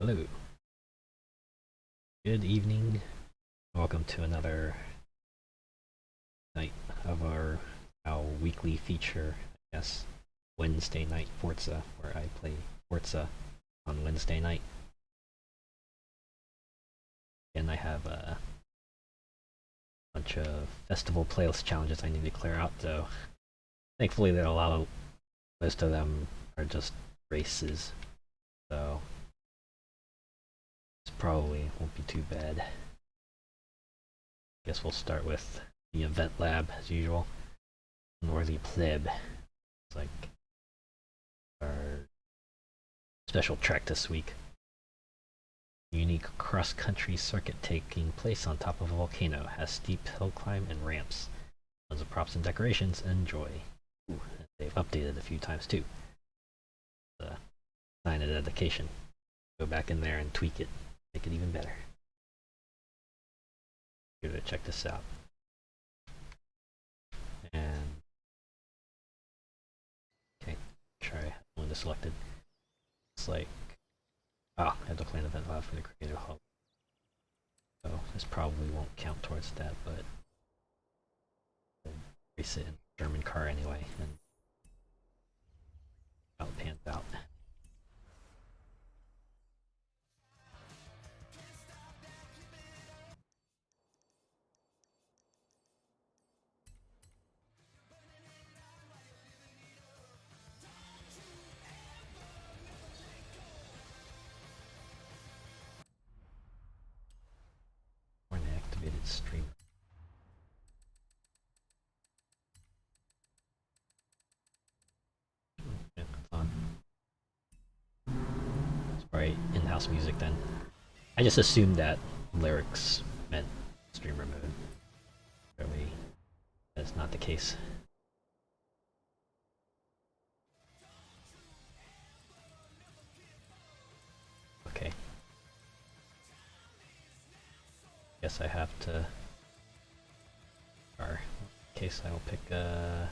Hello, good evening. Welcome to another night of our weekly feature, I guess, Wednesday night Forza, where I play Forza on Wednesday night. And I have a bunch of festival playlist challenges I need to clear out, though. Thankfully, there are a lot of most of them are just races, so this probably won't be too bad. Guess we'll start with the event lab as usual. Northy Pleb. It's like our special track this week. Unique cross-country circuit taking place on top of a volcano. Has steep hill climb and ramps. Tons of props and decorations. Enjoy. Ooh, they've updated a few times too. Sign of dedication. Go back in there and tweak it. Make it even better. Here to check this out. And okay, try one to selected. It's like I have to play an event lab for the creator hub. So this probably won't count towards that, but we'll race it in a German car anyway, and how it pans out. Or an activated streamer. Yeah, it's on. It's probably in-house music then. I just assumed that lyrics meant streamer mode. Really, that's not the case. Okay. Guess I have to. Or in case I will pick oh,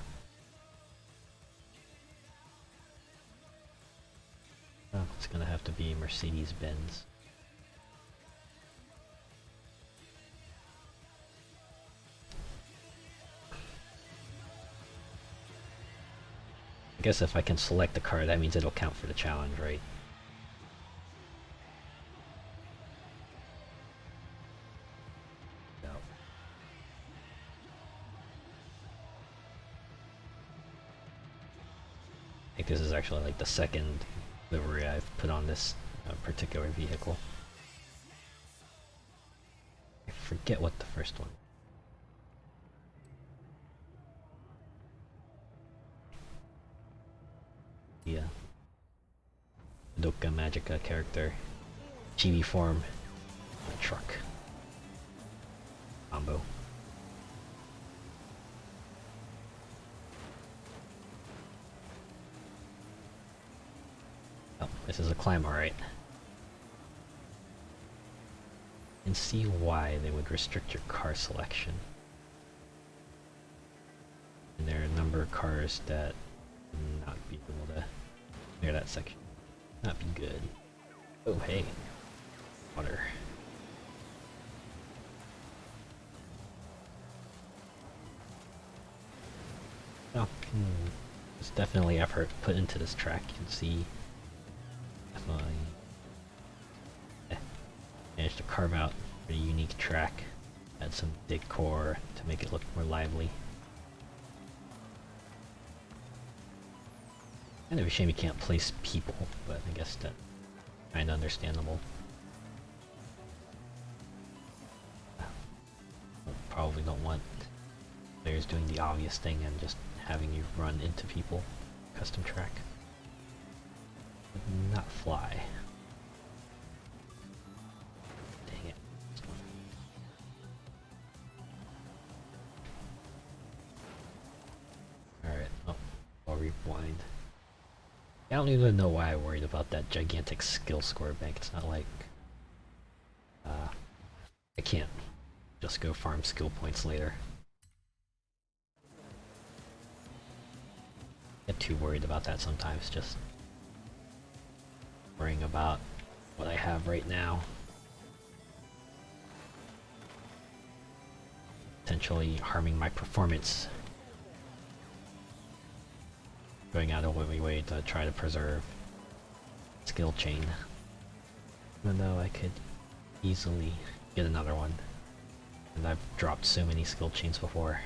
it's gonna have to be Mercedes-Benz. I guess if I can select the car, that means it'll count for the challenge, right? No. I think this is actually like the second livery I've put on this particular vehicle. I forget what the first one. Yeah. Doka Magica character. Chibi form. A truck. Combo. Oh, this is a climb, alright. And see why they would restrict your car selection. And there are a number of cars that would not be able to clear that section. Not be good. Oh hey. Water. Oh, there's definitely effort put into this track. You can see definitely managed to carve out a pretty unique track. Add some decor to make it look more lively. Kind of a shame you can't place people, but I guess that's kind of understandable. Probably don't want players doing the obvious thing and just having you run into people. Custom track. Not fly. Dang it. Alright, I'll rewind. I don't even know why I worried about that gigantic skill score bank. It's not like I can't just go farm skill points later. Get too worried about that sometimes, just worrying about what I have right now. Potentially harming my performance. Going out of my way to try to preserve skill chain. Even though I could easily get another one. And I've dropped so many skill chains before.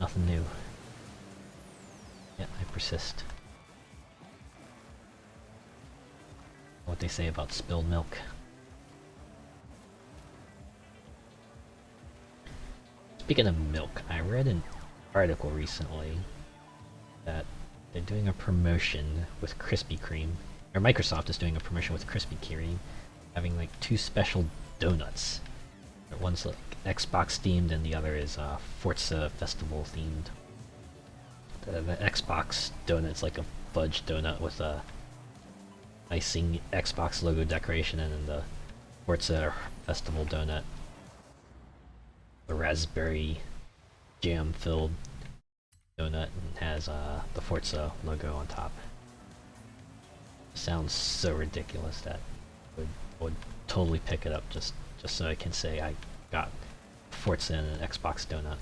Nothing new. Yet I persist. What they say about spilled milk. Speaking of milk, I read an article recently that they're doing a promotion with Krispy Kreme, or Microsoft is doing a promotion with Krispy Kreme, having like 2 special donuts. One's like Xbox themed and the other is Forza Festival themed. The Xbox donut's like a fudge donut with a icing Xbox logo decoration, and then the Forza Festival donut, the raspberry jam filled donut, and has the Forza logo on top. Sounds so ridiculous that I would totally pick it up just so I can say I got Forza and an Xbox donut.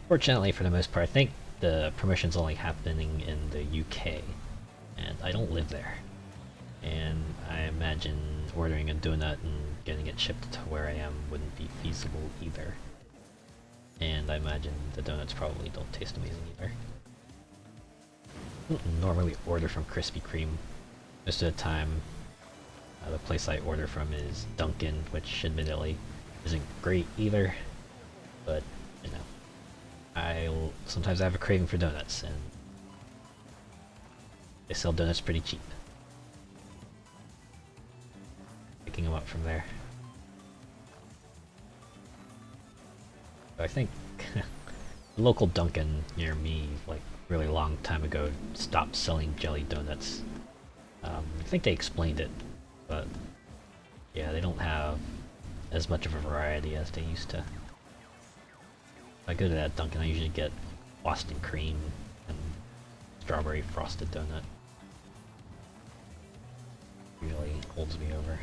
Fortunately, for the most part, I think the promotion's only happening in the UK, and I don't live there. And I imagine ordering a donut and getting it shipped to where I am wouldn't be feasible either. And I imagine the donuts probably don't taste amazing either. I don't normally order from Krispy Kreme. Most of the time, the place I order from is Dunkin', which admittedly isn't great either. But, you know, sometimes I have a craving for donuts, and they sell donuts pretty cheap. Picking them up from there. I think the local Dunkin' near me, like really long time ago, stopped selling jelly donuts. I think they explained it, but yeah, they don't have as much of a variety as they used to. If I go to that Dunkin', I usually get Boston cream and strawberry frosted donut. Really holds me over.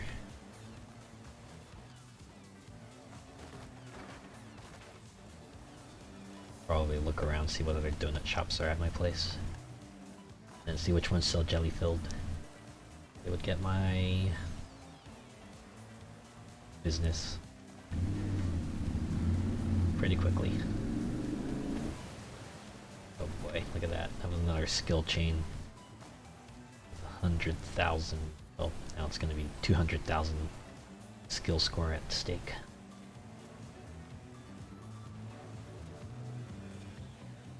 Probably look around, see what other donut shops are at my place, and see which ones sell jelly filled. It would get my business pretty quickly. Oh boy, look at that. That was another skill chain. 100,000. Oh, now it's going to be 200,000 skill score at stake.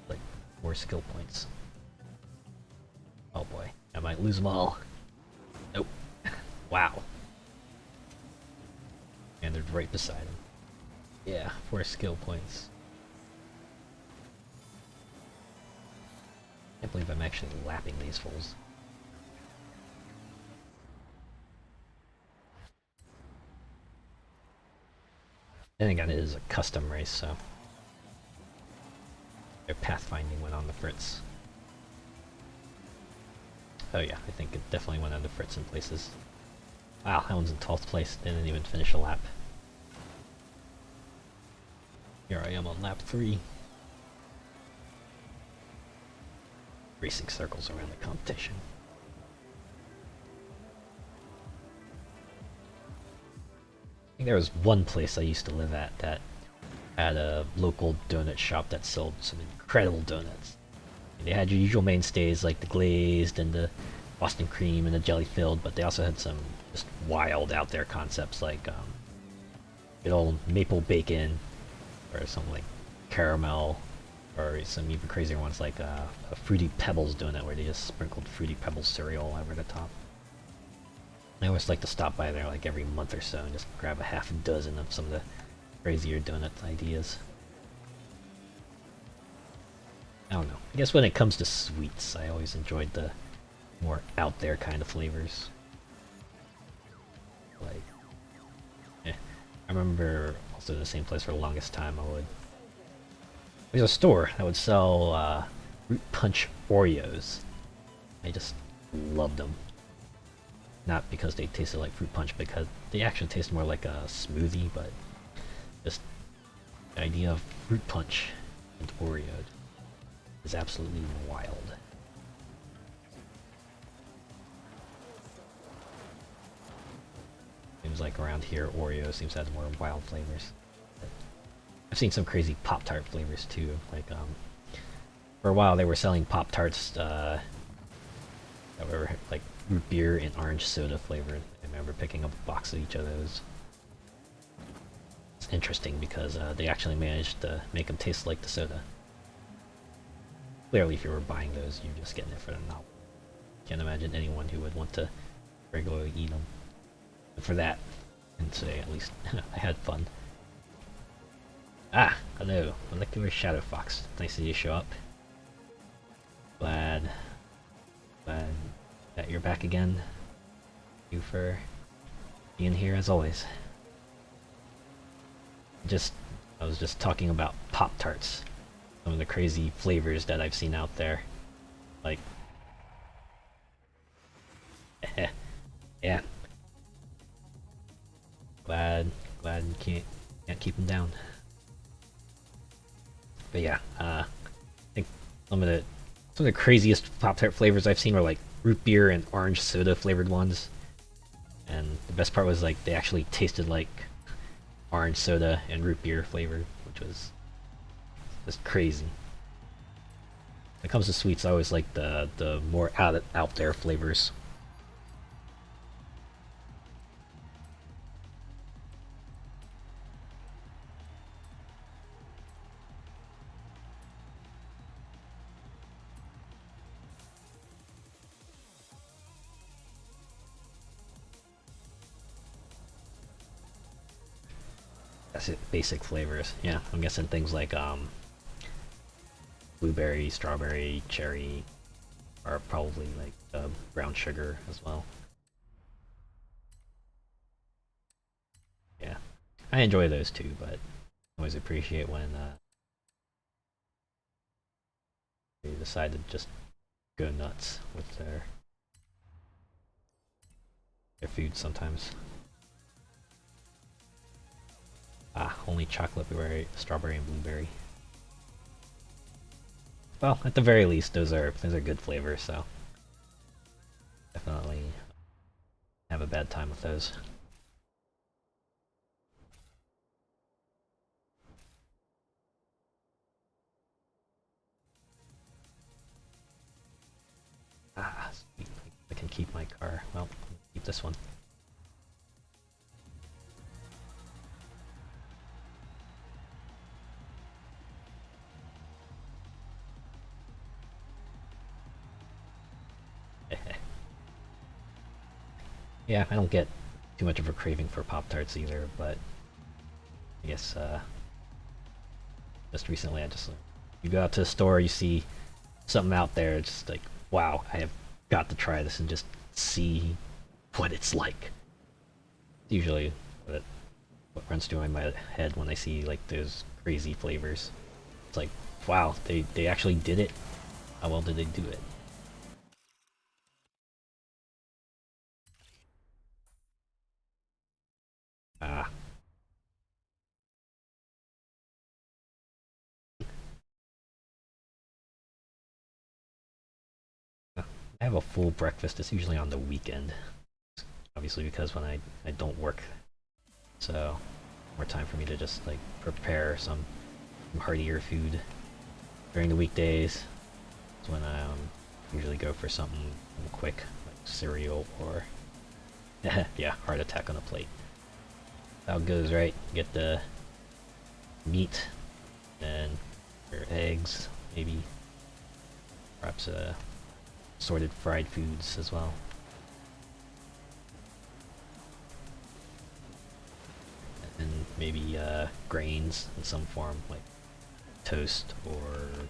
Like 4 skill points. Oh boy, I might lose them all. Nope. Wow. And they're right beside him. Yeah, 4 skill points. Can't believe I'm actually lapping these fools. Then again, it is a custom race, so their pathfinding went on the fritz. Oh yeah, I think it definitely went on the fritz in places. Wow, that one's in 12th place, didn't even finish a lap. Here I am on lap 3. Racing circles around the competition. I think there was one place I used to live at that had a local donut shop that sold some incredible donuts. They had your usual mainstays like the glazed and the Boston cream and the jelly filled, but they also had some just wild out there concepts like good old maple bacon, or something like caramel, or some even crazier ones like a Fruity Pebbles donut where they just sprinkled Fruity Pebbles cereal over the top. I always like to stop by there like every month or so and just grab a half a dozen of some of the crazier donut ideas. I don't know. I guess when it comes to sweets, I always enjoyed the more out there kind of flavors. Like, I remember also in the same place for the longest time there's a store that would sell fruit punch Oreos. I just loved them. Not because they tasted like fruit punch, because they actually taste more like a smoothie, but just the idea of fruit punch and Oreo is absolutely wild. Seems like around here Oreo seems to have more wild flavors. I've seen some crazy Pop-Tart flavors too. Like for a while they were selling Pop-Tarts that were like root beer and orange soda flavored. I remember picking up a box of each of those. It's interesting because they actually managed to make them taste like the soda. Clearly, if you were buying those, you're just getting it for the novelty. Can't imagine anyone who would want to regularly eat them. But for that, and say at least I had fun. Ah, hello, Molecular Shadow Fox. Nice to see you show up. Glad that you're back again. Thank you for being here as always. I was just talking about Pop-Tarts. Some of the crazy flavors that I've seen out there. Like, yeah. Glad you can't keep them down. But yeah, I think some of the craziest Pop-Tart flavors I've seen were like root beer and orange soda flavored ones. And the best part was like they actually tasted like orange soda and root beer flavored, which was just crazy. When it comes to sweets, I always like the more out there flavors. That's it, basic flavors. Yeah, I'm guessing things like blueberry, strawberry, cherry are probably like brown sugar as well. Yeah, I enjoy those too, but I always appreciate when they decide to just go nuts with their food sometimes. Ah, only chocolate, blueberry, strawberry, and blueberry. Well, at the very least, those are good flavors, so definitely have a bad time with those. Ah, sweet. I can keep my car. Well, keep this one. Yeah, I don't get too much of a craving for Pop-Tarts either, but I guess just recently you go out to the store, you see something out there, it's just like, wow, I have got to try this and just see what it's like. Usually what runs through my head when I see like those crazy flavors. It's like, wow, they actually did it. How well did they do it? Ah, I have a full breakfast. It's usually on the weekend. Obviously because when I don't work, so more time for me to just like prepare some heartier food. During the weekdays, is when I usually go for something quick, like cereal or yeah, heart attack on a plate. How it goes, right? Get the meat, and your eggs, maybe perhaps assorted fried foods as well. And maybe grains in some form, like toast or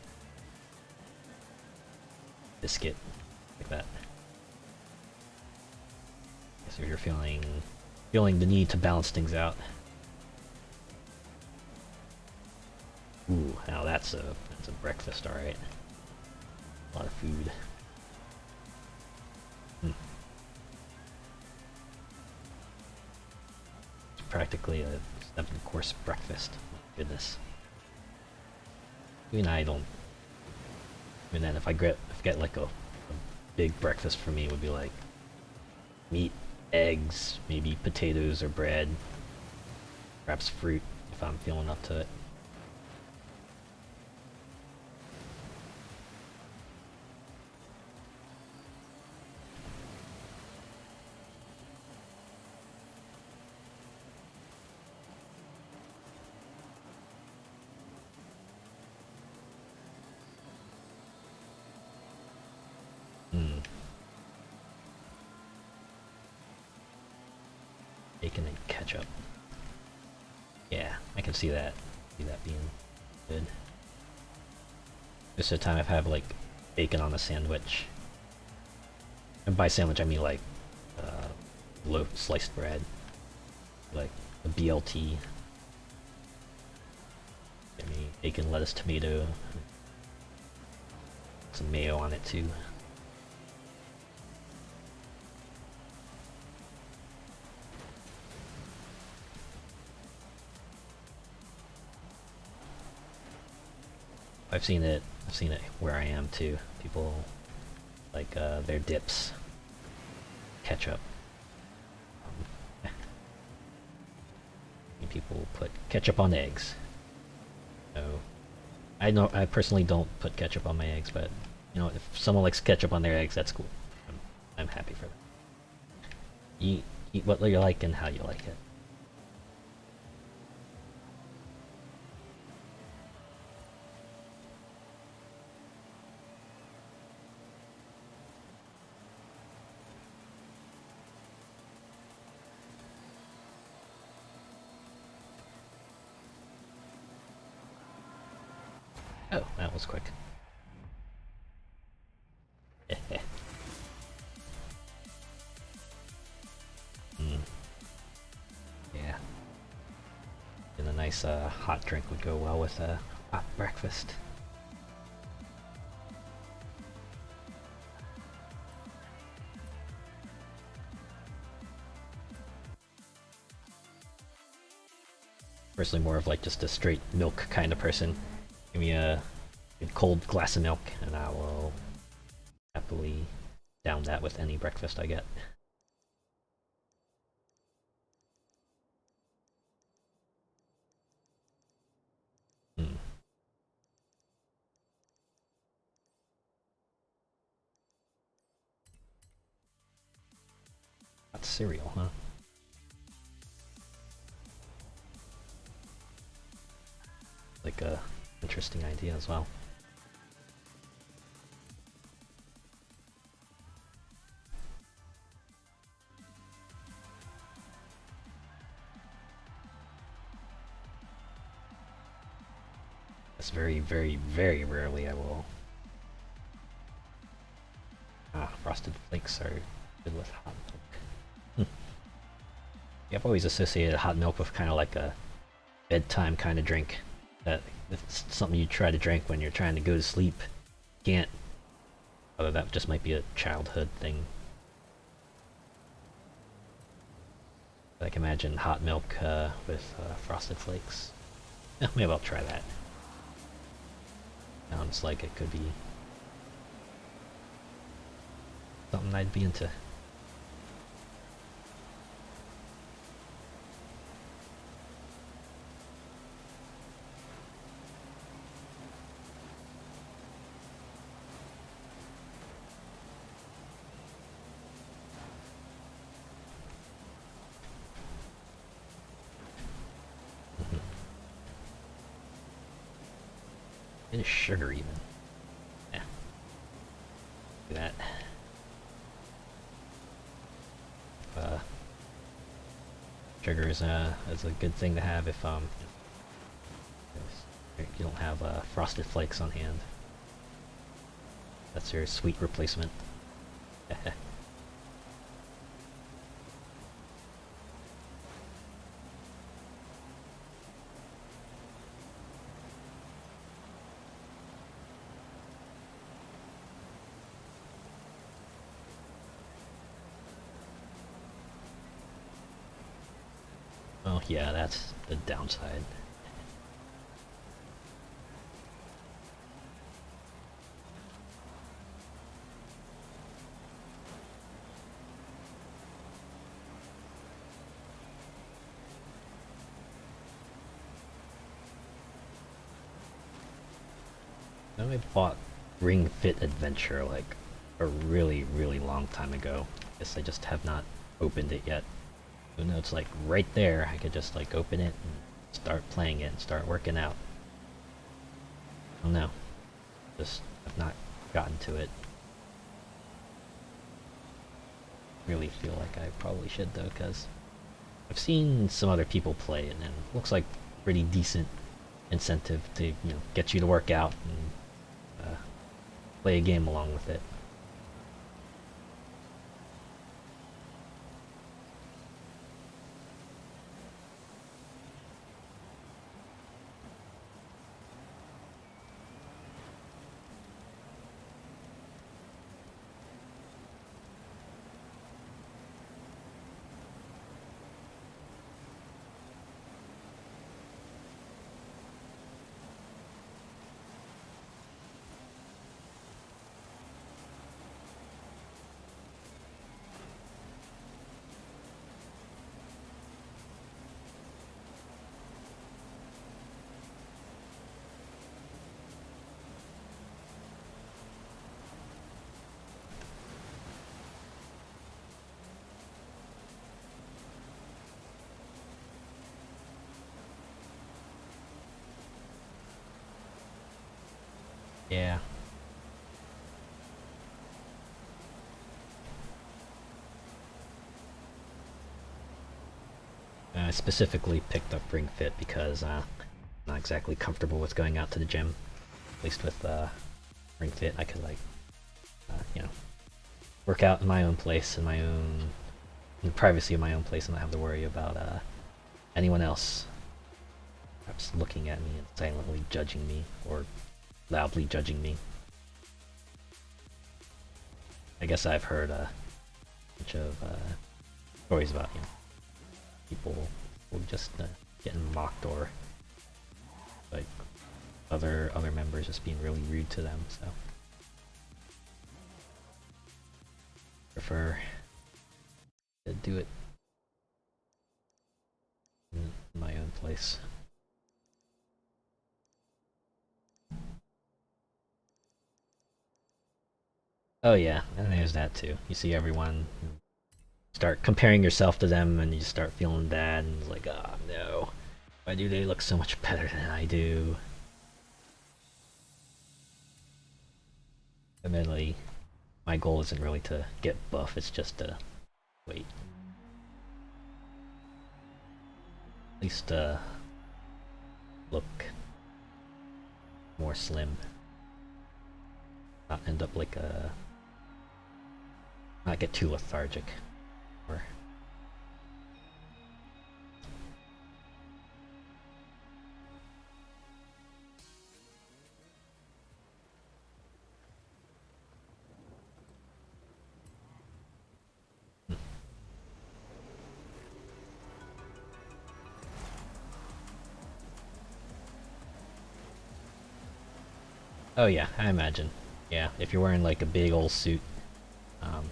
biscuit, like that. So you're feeling the need to balance things out. Ooh, now that's a breakfast, all right. A lot of food. Hmm. practically a 7-course breakfast. My goodness. Even I don't. And then if I get like a big breakfast for me, it would be like meat, eggs, maybe potatoes or bread, perhaps fruit if I'm feeling up to it. Bacon and ketchup. Yeah, I can see that. See that being good. Most of the time I've had like bacon on a sandwich. And by sandwich I mean like loaf sliced bread. Like a BLT. I mean bacon, lettuce, tomato. Some mayo on it too. I've seen it where I am too. People like their dips, ketchup. People put ketchup on eggs. No, I personally don't put ketchup on my eggs, but you know, if someone likes ketchup on their eggs, that's cool. I'm happy for that. Eat what you like and how you like it. Oh, that was quick. Yeah. And a nice hot drink would go well with a hot breakfast. Personally more of like just a straight milk kind of person. Give me a good cold glass of milk and I will happily down that with any breakfast I get. Hmm. That's cereal, huh? Like a interesting idea as well. It's very, very, very rarely I will. Frosted Flakes are good with hot milk. Yeah, I've always associated hot milk with kind of like a bedtime kind of drink. That it's something you try to drink when you're trying to go to sleep. Can't. Although that just might be a childhood thing. I can imagine hot milk with Frosted Flakes. Maybe I'll try that. Sounds like it could be something I'd be into. And sugar even. Yeah. Do that. Sugar is a good thing to have if you don't have Frosted Flakes on hand. That's your sweet replacement. Oh, yeah, that's the downside. I bought Ring Fit Adventure like a really, really long time ago. Guess I just have not opened it yet. Even though it's like right there, I could just like open it and start playing it and start working out. I don't know. Just have not gotten to it. Really feel like I probably should though, because I've seen some other people play it and it looks like pretty decent incentive to, you know, get you to work out and play a game along with it. Yeah. I specifically picked up Ring Fit because I'm not exactly comfortable with going out to the gym. At least with Ring Fit, I could like, you know, work out in my own place, in my own, in the privacy of my own place, and not have to worry about anyone else perhaps looking at me and silently judging me or loudly judging me. I guess I've heard a bunch of stories about, you know, people who just getting mocked or like other members just being really rude to them. So prefer to do it in my own place. Oh yeah, and there's that too. You see everyone start comparing yourself to them, and you start feeling bad, and it's like, oh no, why do they look so much better than I do? Admittedly, my goal isn't really to get buff, it's just to wait. At least look more slim. Not end up like a... not get too lethargic. Or... Oh yeah, I imagine. Yeah, if you're wearing like a big old suit,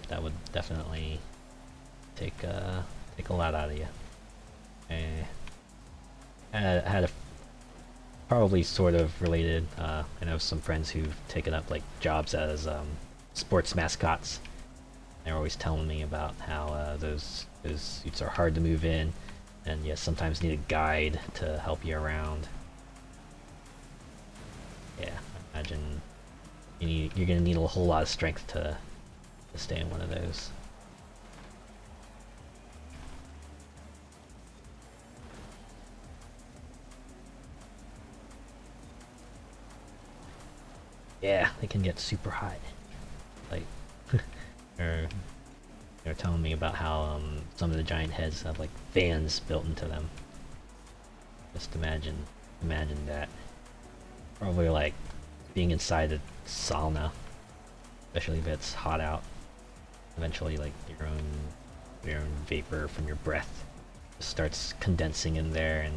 that would definitely take a lot out of you. Eh, had a probably sort of related. I know some friends who've taken up like jobs as sports mascots. They're always telling me about how those suits are hard to move in, and yes, sometimes need a guide to help you around. Yeah, I imagine you're gonna need a whole lot of strength to stay in one of those. Yeah, they can get super hot. Like, they're, they're telling me about how some of the giant heads have like fans built into them. Just imagine that. Probably like being inside a sauna, especially if it's hot out. Eventually, like your own vapor from your breath starts condensing in there and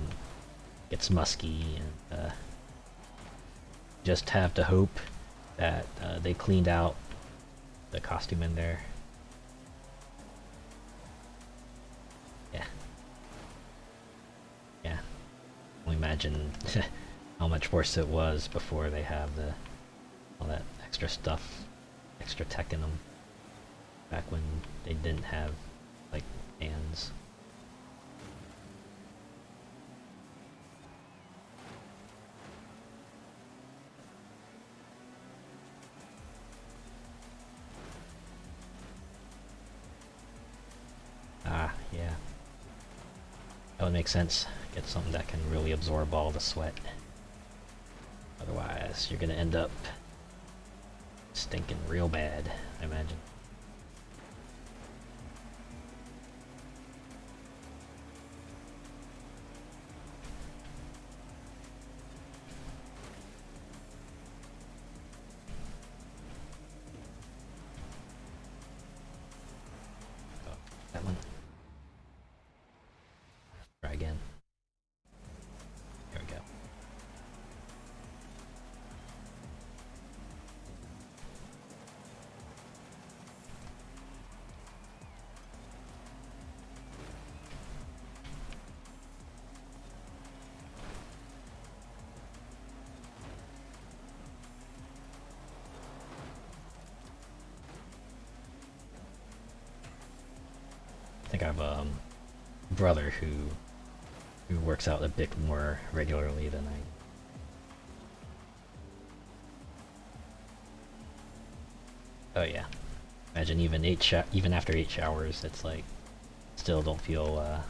gets musky, and just have to hope that they cleaned out the costume in there. Yeah. Yeah. I'll imagine how much worse it was before they have all that extra stuff, extra tech in them. Back when they didn't have, like, hands. Ah, yeah. That would make sense. Get something that can really absorb all the sweat. Otherwise, you're gonna end up stinking real bad, I imagine. Oh, that one. Try again. There we go. I think I have a brother who works out a bit more regularly than I. Oh yeah. Imagine even after 8 showers, it's like still don't feel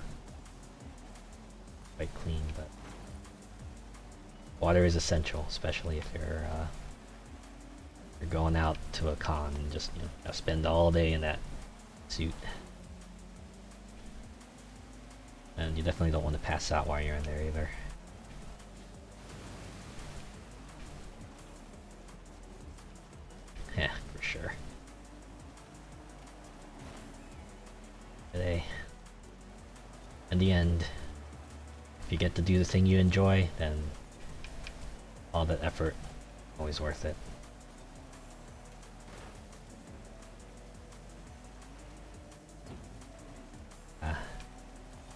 quite clean. But water is essential, especially if you're going out to a con and just spend all day in that suit. And you definitely don't want to pass out while you're in there either. Yeah, for sure. Today, in the end, if you get to do the thing you enjoy, then all that effort, always worth it.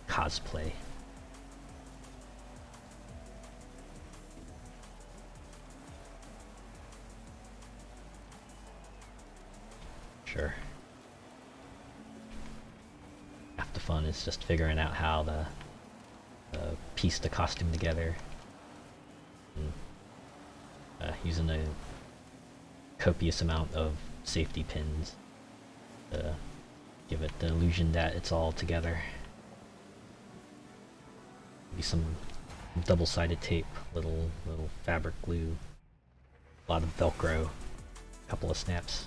Cosplay. Sure. Half the fun is just figuring out how to piece the costume together. And, using a copious amount of safety pins to give it the illusion that it's all together. Maybe some double-sided tape, little fabric glue, a lot of Velcro, a couple of snaps.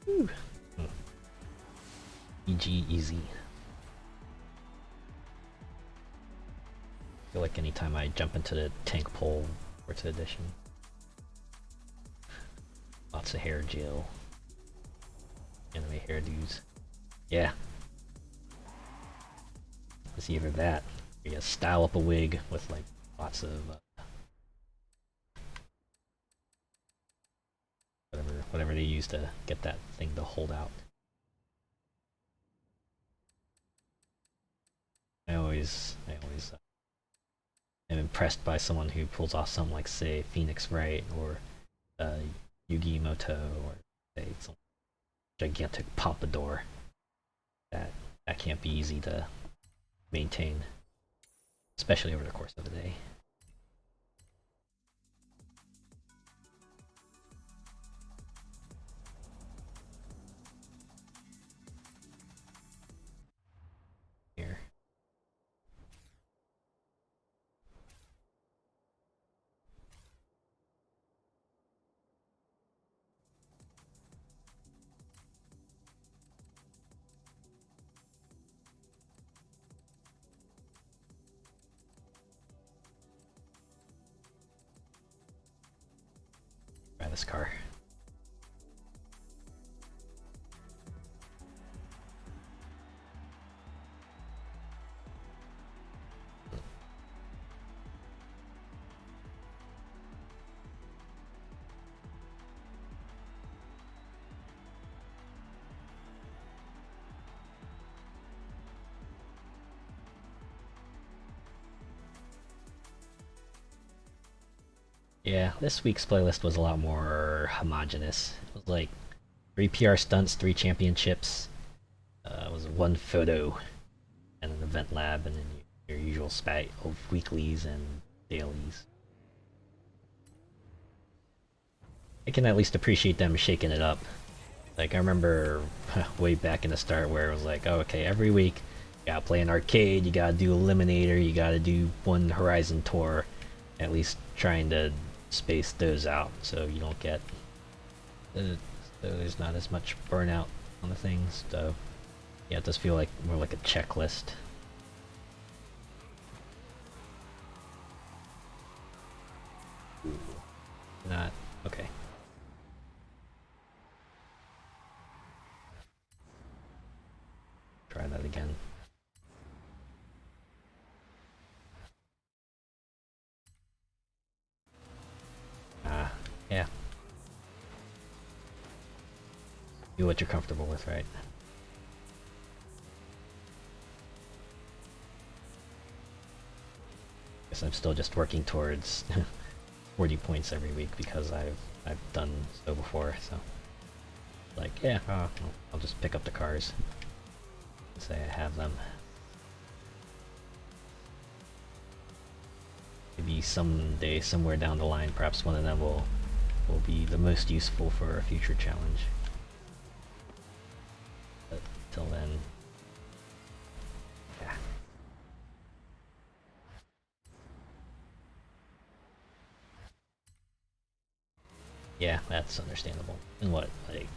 Whew. EG easy. I feel like anytime I jump into the tank pole, Forza edition. Lots of hair gel. Anime hairdos. Yeah. It's either that, or you style up a wig with like lots of whatever they use to get that thing to hold out. I always am impressed by someone who pulls off something like, say, Phoenix Wright or Yugi Moto, or say some gigantic pompadour. That can't be easy to maintain, especially over the course of a day. Here. this car. Yeah, this week's playlist was a lot more homogenous. It was like 3 PR stunts, 3 championships. It was 1 photo, and an event lab, and then your usual spat of weeklies and dailies. I can at least appreciate them shaking it up. Like, I remember way back in the start where it was like, oh, okay, every week you gotta play an arcade, you gotta do Eliminator, you gotta do 1 Horizon tour. At least trying to space those out so you don't get so there's not as much burnout on the things. So yeah, it does feel like more like a checklist. Not okay. Try that again. Yeah. Do what you're comfortable with, right? Guess I'm still just working towards 40 points every week because I've done so before. So like, yeah, I'll just pick up the cars and say I have them. Maybe someday, somewhere down the line, perhaps one of them will be the most useful for a future challenge. But till then, yeah. Yeah, that's understandable. In what, like,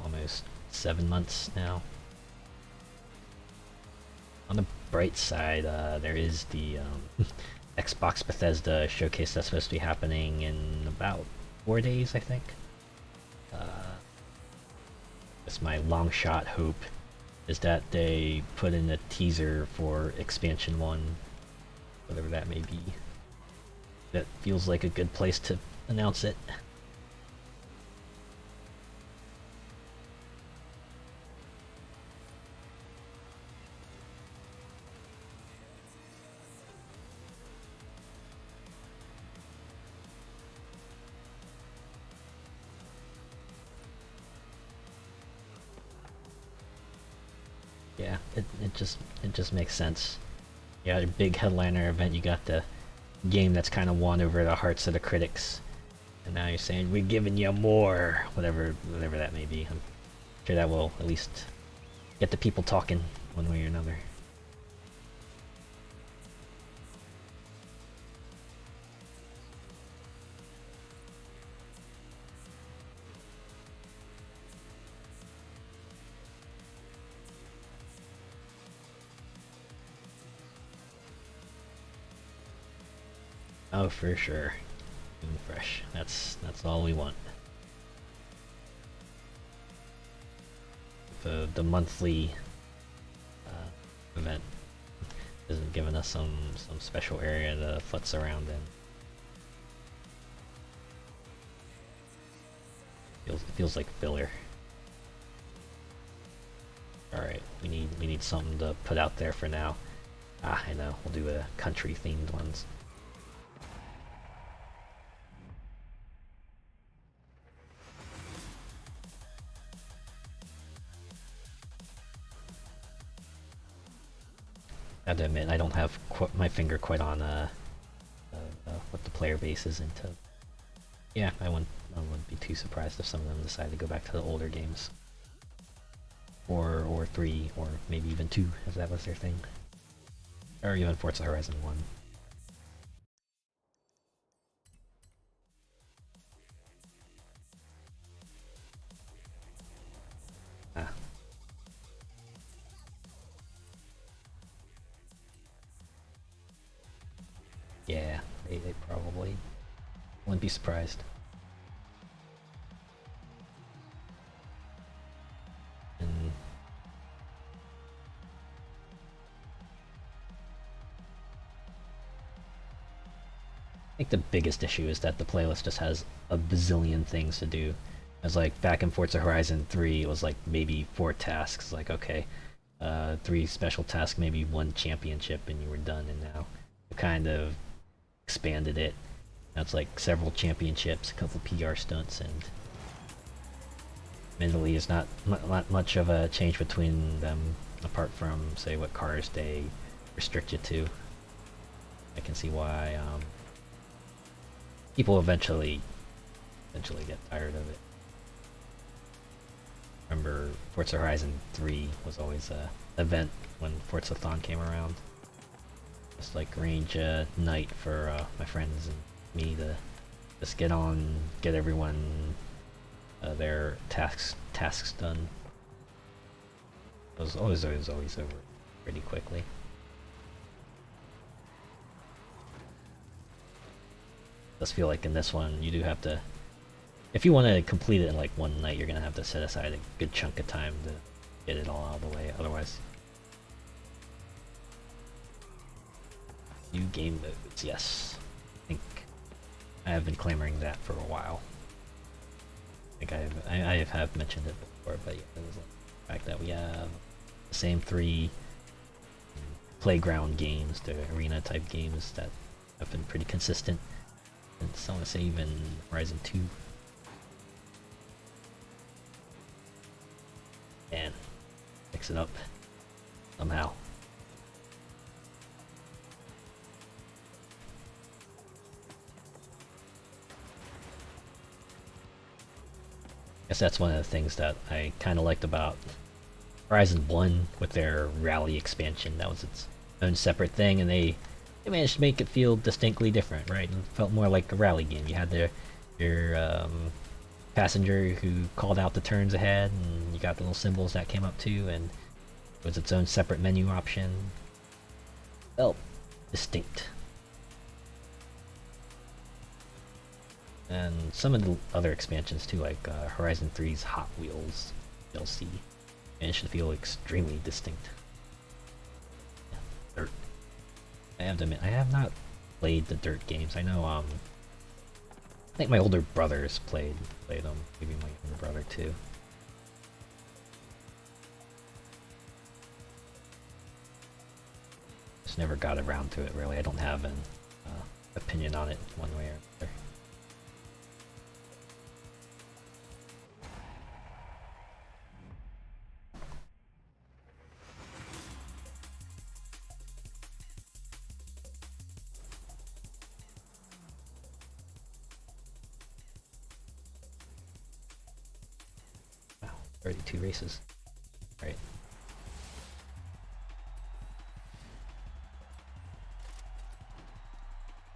almost 7 months now? On the bright side, there is the Xbox Bethesda showcase that's supposed to be happening in about 4 days, I think. It's my long shot hope is that they put in a teaser for expansion 1, whatever that may be. That feels like a good place to announce it. Yeah, it just makes sense. You got a big headliner event, you got the game that's kind of won over the hearts of the critics, and now you're saying we're giving you more, whatever that may be. I'm sure that will at least get the people talking one way or another. Oh, for sure. Being fresh. That's all we want. The monthly event isn't giving us some special area to futz around in. It feels like filler. All right, we need something to put out there for now. Ah, I know. We'll do a country themed ones. I have to admit, I don't have my finger quite on what the player base is into. Yeah, I wouldn't be too surprised if some of them decide to go back to the older games, or 3, or maybe even 2, if that was their thing, or even Forza Horizon 1. Ah, yeah, they probably. Wouldn't be surprised. And I think the biggest issue is that the playlist just has a bazillion things to do. As like back in Forza Horizon 3, it was like maybe 4 tasks. Like okay, 3 special tasks, maybe 1 championship, and you were done. And now we kind of expanded it. Now it's like several championships, a couple PR stunts, and admittedly, it's not much of a change between them, apart from say what cars they restrict you to. I can see why people eventually get tired of it. Remember, Forza Horizon 3 was always a event when Forza-thon came around. Just like arrange a night for my friends and me to just get on, get everyone their tasks done. It was always over pretty quickly. Does feel like in this one you do have to, if you want to complete it in like one night, you're gonna have to set aside a good chunk of time to get it all out of the way. Otherwise, new game modes. Yes, I think I have been clamoring that for a while. I think I have mentioned it before, but yeah, it was like the fact that we have the same 3 playground games, the arena type games that have been pretty consistent. And I want to say even Horizon 2. And mix it up somehow. I guess that's one of the things that I kind of liked about Horizon 1 with their rally expansion. That was its own separate thing, and they managed to make it feel distinctly different, right? It felt more like a rally game. You had your passenger who called out the turns ahead, and you got the little symbols that came up too, and it was its own separate menu option. Felt distinct. And some of the other expansions too, like Horizon 3's Hot Wheels DLC, managed to feel extremely distinct. Yeah, Dirt. I have to admit, I have not played the Dirt games. I know, I think my older brothers played them. Maybe my younger brother too. Just never got around to it really. I don't have an opinion on it one way or another. Wow, 32 races. Right.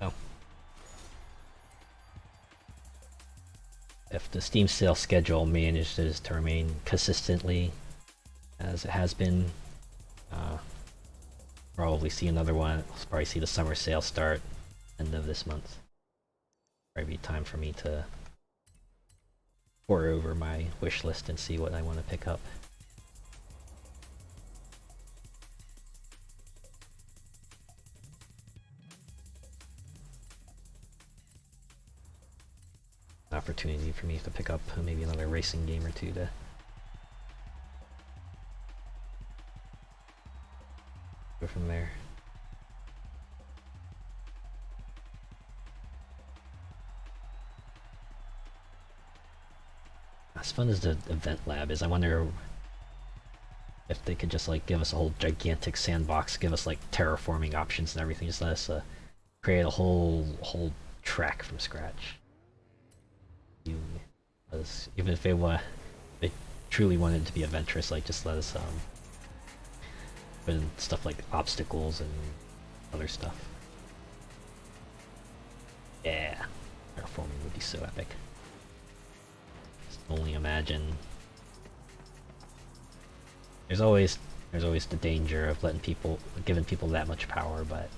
Oh. If the Steam sale schedule manages to remain consistently as it has been, probably see another one. I'll probably see the summer sale start end of this month. Probably be time for me to pour over my wish list and see what I want to pick up. Opportunity for me to pick up maybe another racing game or two to go from there. As fun as the event lab is, I wonder if they could just like give us a whole gigantic sandbox, give us like terraforming options and everything, just let us create a whole track from scratch. Even if they truly wanted to be adventurous, like just let us put in stuff like obstacles and other stuff. Yeah, terraforming would be so epic. Just only imagine. There's always the danger of giving people that much power, but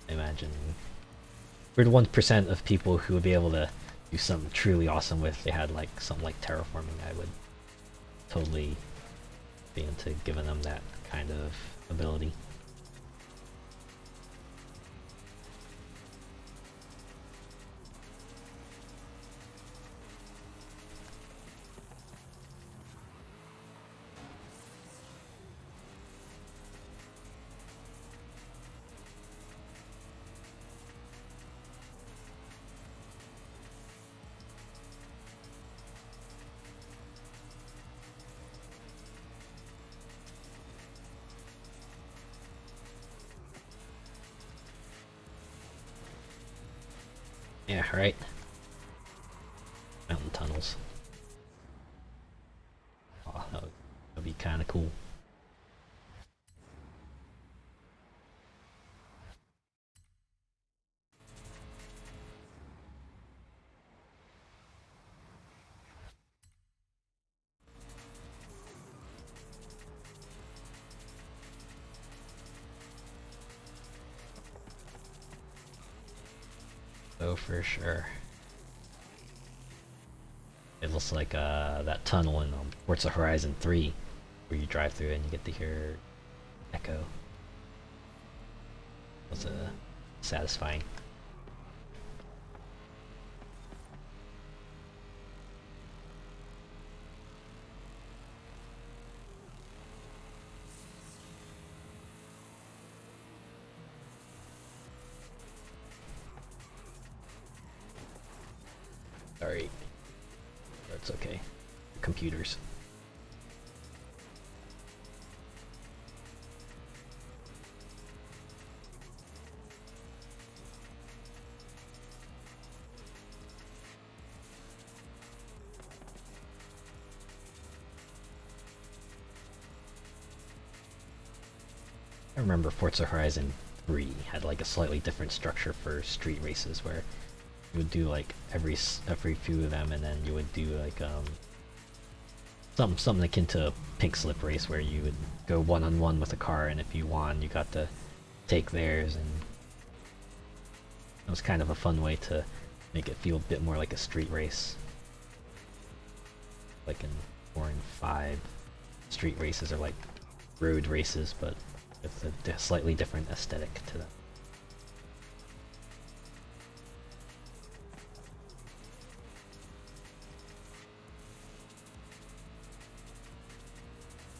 I imagine we're the 1% of people who would be able to do something truly awesome with. They had like something like terraforming. I would totally be into giving them that kind of ability. Yeah, right. Mountain tunnels. Oh, that'd be kind of cool. Oh, for sure. It looks like that tunnel in Forza Horizon 3, where you drive through it and you get to hear echo. Was satisfying. Sorry, that's okay. Computers. I remember Forza Horizon 3 had like a slightly different structure for street races where you would do like every few of them, and then you would do like something akin to a pink slip race where you would go one-on-one with a car, and if you won, you got to take theirs, and it was kind of a fun way to make it feel a bit more like a street race. Like in 4 and 5, street races are like road races, but with a slightly different aesthetic to them.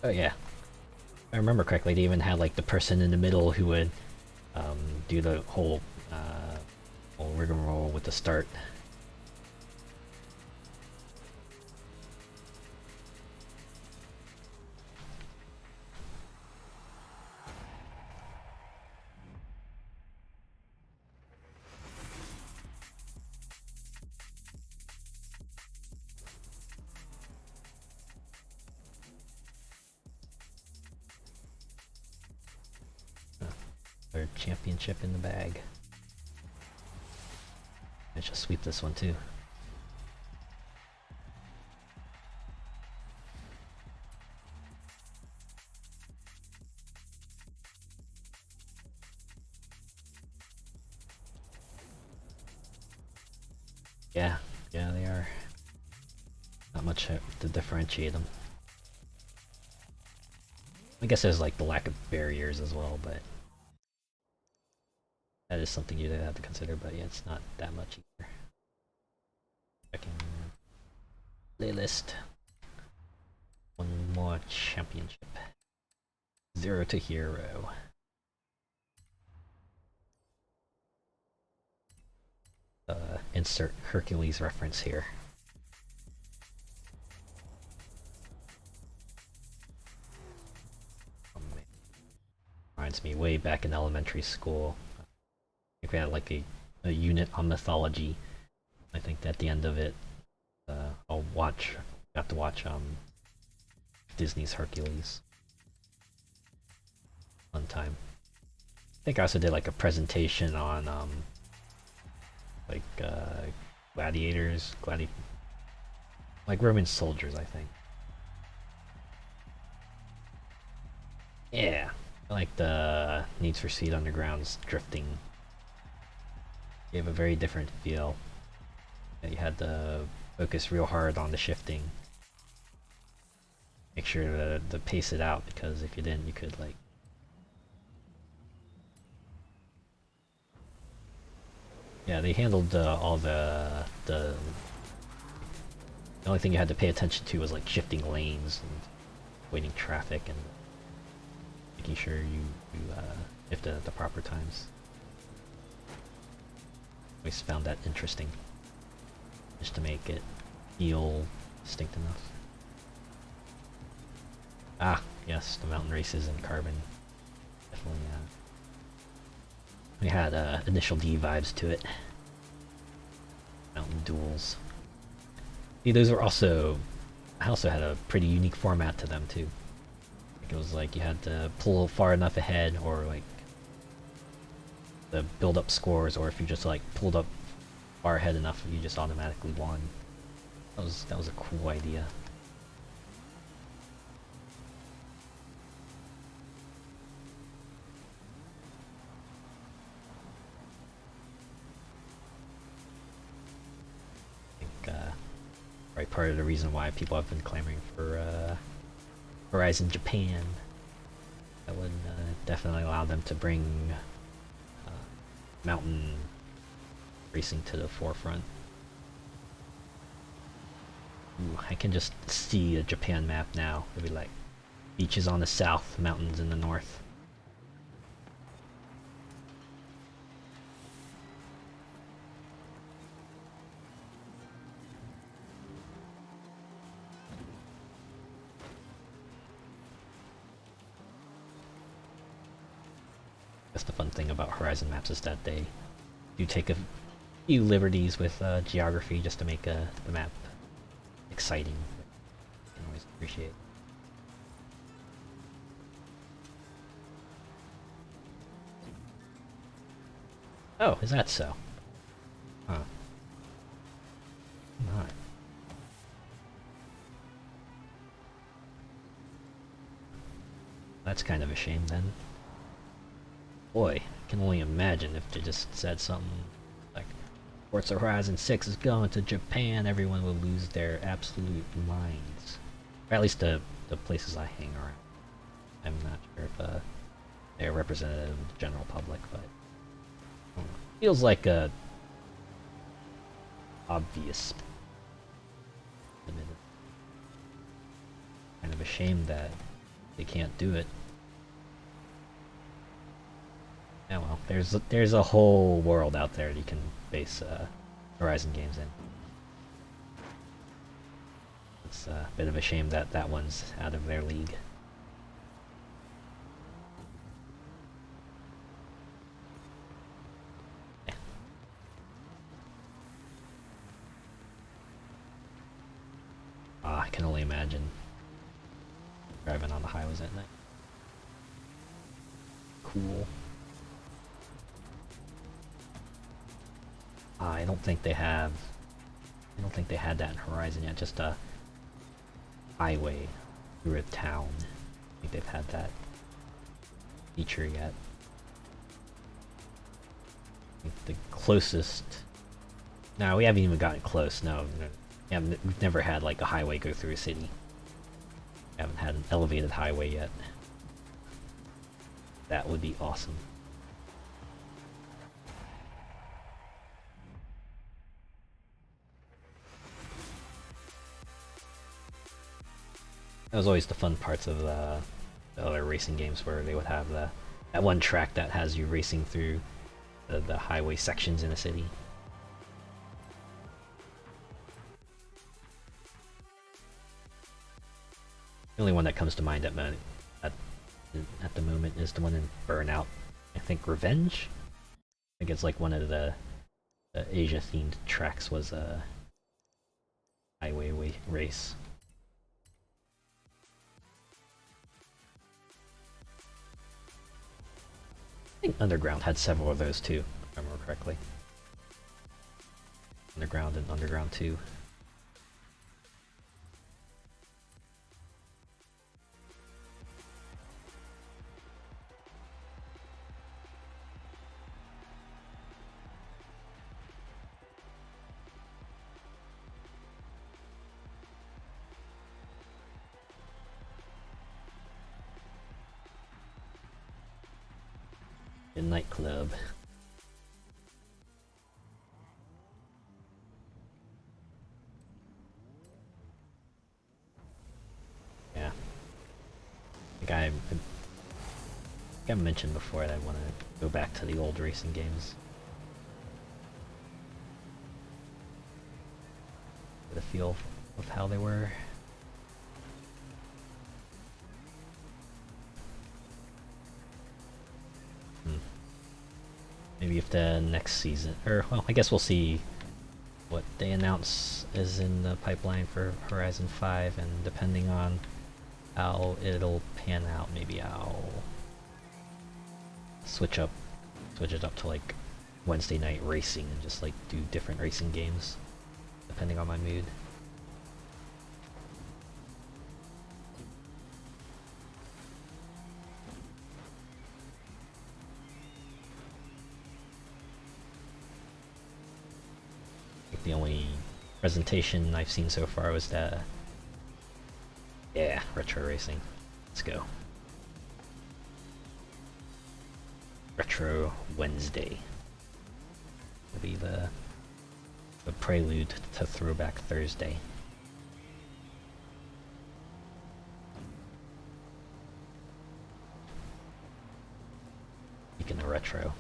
Oh yeah, if I remember correctly, they even had like the person in the middle who would do the whole rigmarole with the start. Third championship in the bag. I should sweep this one too. Yeah, they are. Not much to differentiate them. I guess there's like the lack of barriers as well, but that is something you have to consider, but yeah, it's not that much either. Checking playlist. One more championship. 0 to hero. Insert Hercules reference here. Reminds me way back in elementary school. I think we had like a unit on mythology. I think at the end of it, got to watch Disney's Hercules. One time. I think I also did like a presentation on like gladiators, like Roman soldiers, I think. Yeah, I like the Need for Speed Underground's drifting gave a very different feel. You had to focus real hard on the shifting. Make sure to pace it out, because if you didn't, you could like... Yeah, they handled all the only thing you had to pay attention to was like shifting lanes and waiting traffic and making sure you shift it at the proper times. Always found that interesting, just to make it feel distinct enough. Ah, yes, the mountain races in Carbon. Definitely, we had initial D vibes to it. Mountain duels. See, those were also... I also had a pretty unique format to them too. Like, it was like you had to pull far enough ahead, or like the build up scores, or if you just like pulled up far ahead enough, you just automatically won. That was a cool idea. Right, part of the reason why people have been clamoring for Horizon Japan. That would definitely allow them to bring mountain racing to the forefront. Ooh, I can just see a Japan map now. It'd be like beaches on the south, mountains in the north. That's the fun thing about Horizon maps, is that they do take a few liberties with geography just to make the map exciting. I can always appreciate. Oh, is that so? Huh. Not. That's kind of a shame then. Boy, I can only imagine if they just said something like Forza Horizon 6 is going to Japan, everyone will lose their absolute minds. Or at least the places I hang around. I'm not sure if they're representative of the general public, but feels like a obvious. Kind of a shame that they can't do it. Yeah, well, there's a whole world out there you can base Horizon games in. It's a bit of a shame that that one's out of their league. Yeah. I can only imagine driving on the highways at night. Cool. I don't think they have... I don't think they had that in Horizon yet, just a highway through a town. I think they've had that feature yet. I think the closest... No, we haven't even gotten close, no. We've never had like a highway go through a city. We haven't had an elevated highway yet. That would be awesome. That was always the fun parts of the other racing games, where they would have that one track that has you racing through the highway sections in a city. The only one that comes to mind at the moment is the one in Burnout. I think Revenge? I think it's like one of the Asia-themed tracks was a highway race. I think Underground had several of those too, if I remember correctly. Underground and Underground 2. The nightclub. Yeah. I think I mentioned before that I want to go back to the old racing games. Get a feel of how they were. Maybe if the next season, or well, I guess we'll see what they announce is in the pipeline for Horizon 5, and depending on how it'll pan out, maybe I'll switch it up to like Wednesday night racing and just like do different racing games, depending on my mood. The only presentation I've seen so far was that, yeah, retro racing. Let's go. Retro Wednesday. It'll be the prelude to Throwback Thursday. Speaking of retro,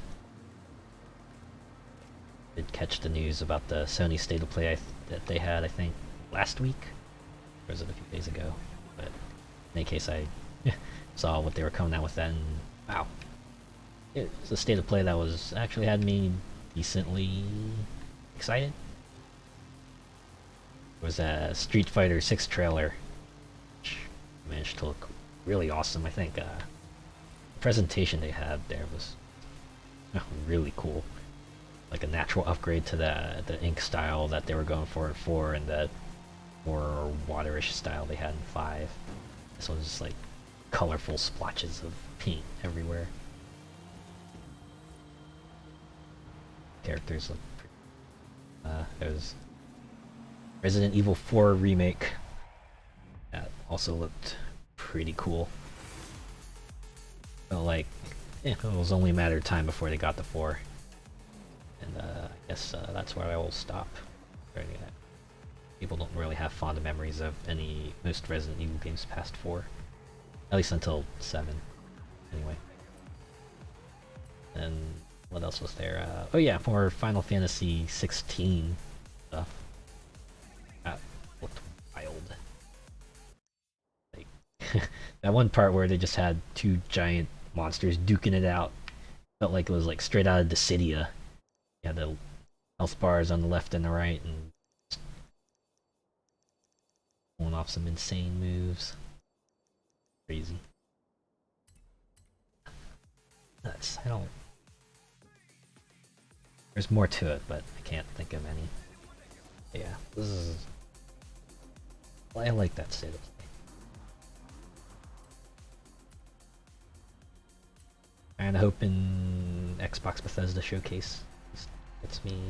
did catch the news about the Sony State of Play that they had, I think, last week? Or was it a few days ago? But in any case, I saw what they were coming out with then, and wow. It was a State of Play that was actually had me decently excited. It was a Street Fighter 6 trailer, which managed to look really awesome. I think the presentation they had there was really cool. Like a natural upgrade to the ink style that they were going for in 4 and the more waterish style they had in 5. This one's just like colorful splotches of paint everywhere. Characters look pretty. There was Resident Evil 4 remake that also looked pretty cool. Felt like it was only a matter of time before they got the 4. And I guess that's where I will stop. People don't really have fond memories of most Resident Evil games past 4. At least until 7, anyway. And what else was there? Oh yeah, for Final Fantasy 16 stuff. That looked wild. Like, that one part where they just had 2 giant monsters duking it out. Felt like it was like straight out of Dissidia. You had the health bars on the left and the right, and pulling off some insane moves. Crazy. Nuts. I don't. There's more to it, but I can't think of any. Yeah, this is. Well, I like that state of play. Kinda hoping Xbox Bethesda showcase gets me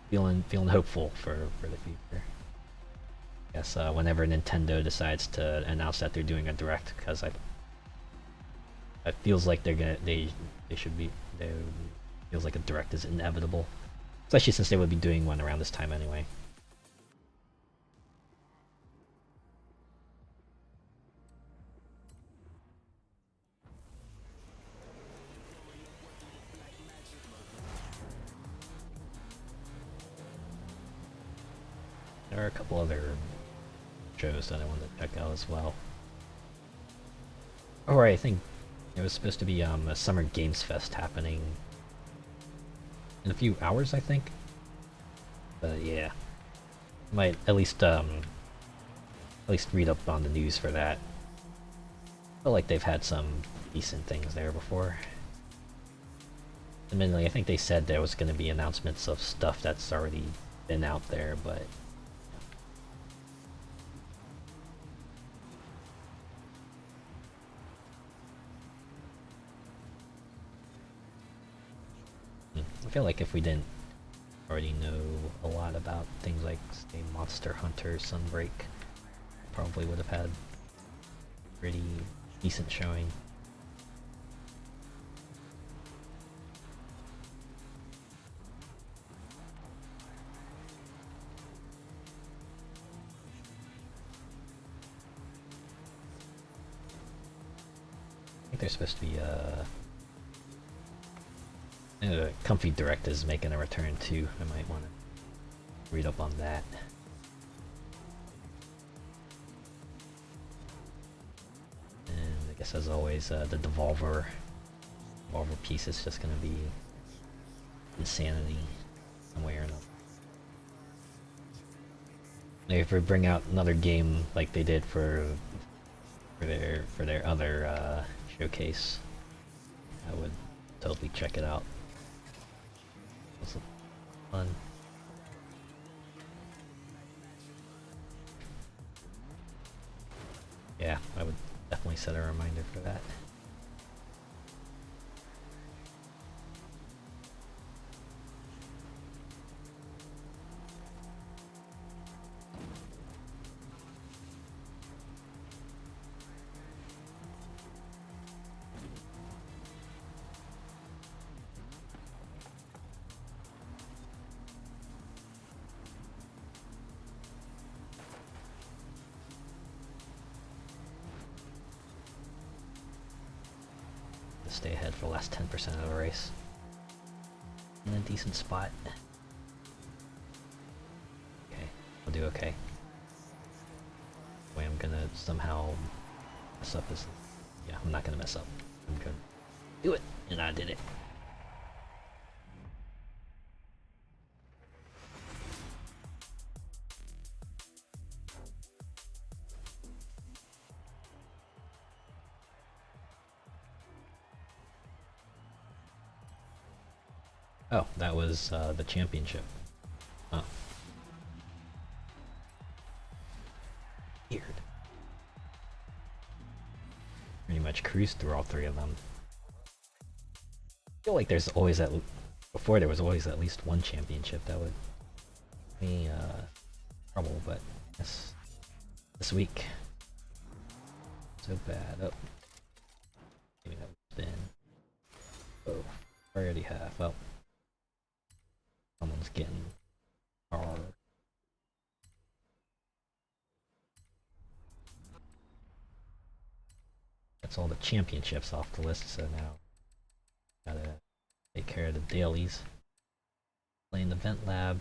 feeling hopeful for the future. I guess whenever Nintendo decides to announce that they're doing a direct, because it feels like they should be. Feels like a direct is inevitable, especially since they would be doing one around this time anyway. There are a couple other shows that I wanted to check out as well. Oh, right, I think it was supposed to be a Summer Games Fest happening in a few hours, I think. But yeah, might at least read up on the news for that. I feel like they've had some decent things there before. Admittedly, I think they said there was going to be announcements of stuff that's already been out there, but I feel like if we didn't already know a lot about things like, say, Monster Hunter Sunbreak, probably would have had pretty decent showing. think there's supposed to be Comfy Direct is making a return too. I might want to read up on that. And I guess as always, the Devolver piece is just gonna be insanity some way or another. If they bring out another game like they did for their other showcase, I would totally check it out. It was fun. Yeah, I would definitely set a reminder for that. Stay ahead for the last 10% of the race. In a decent spot. Okay, I'll do okay. The way I'm gonna somehow mess up is... Yeah, I'm not gonna mess up. I'm gonna do it, and I did it. Oh, that was the championship. Oh. Weird. Pretty much cruised through all three of them. I feel like there's always before there was always at least one championship that would be trouble, but this week so bad. Oh, maybe that would spin. Oh, already have. Well. Someone's getting hard. That's all the championships off the list, so now gotta take care of the dailies. Playing the Vent Lab,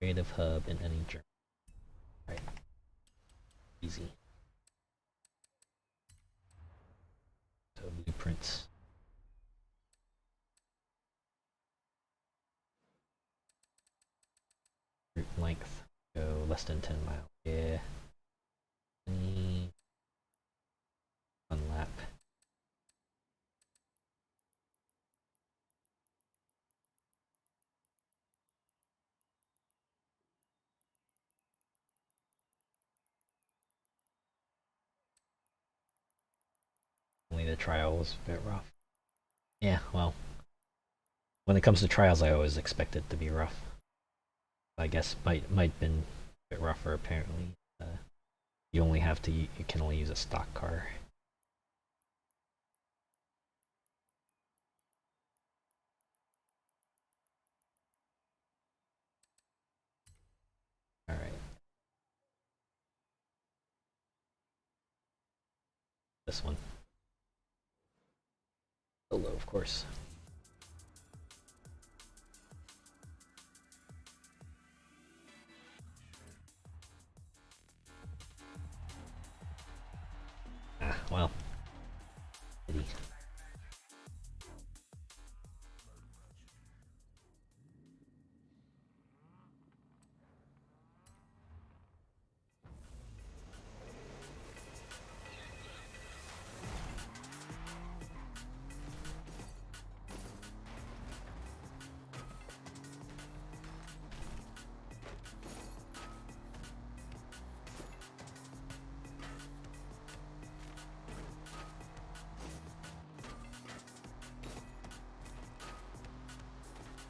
Creative Hub, and any journal. Right. Easy. So blueprints. Route length, go less than 10 miles. Yeah. One lap. Only the trial was a bit rough. Yeah, well, when it comes to trials, I always expect it to be rough. I guess might been a bit rougher apparently. You can only use a stock car. All right. This one. Solo, of course. Ah, well. Pity.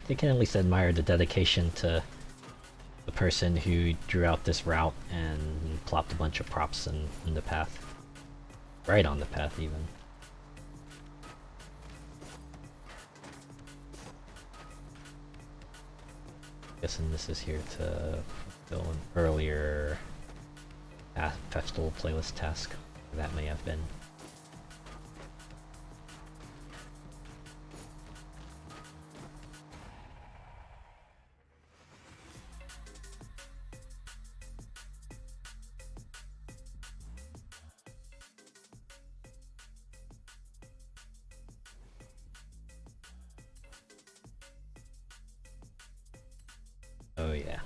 You can at least admire the dedication to the person who drew out this route and plopped a bunch of props in the path. Right on the path, even. Guessing this is here to fulfill an earlier festival playlist task. That may have been. Oh yeah.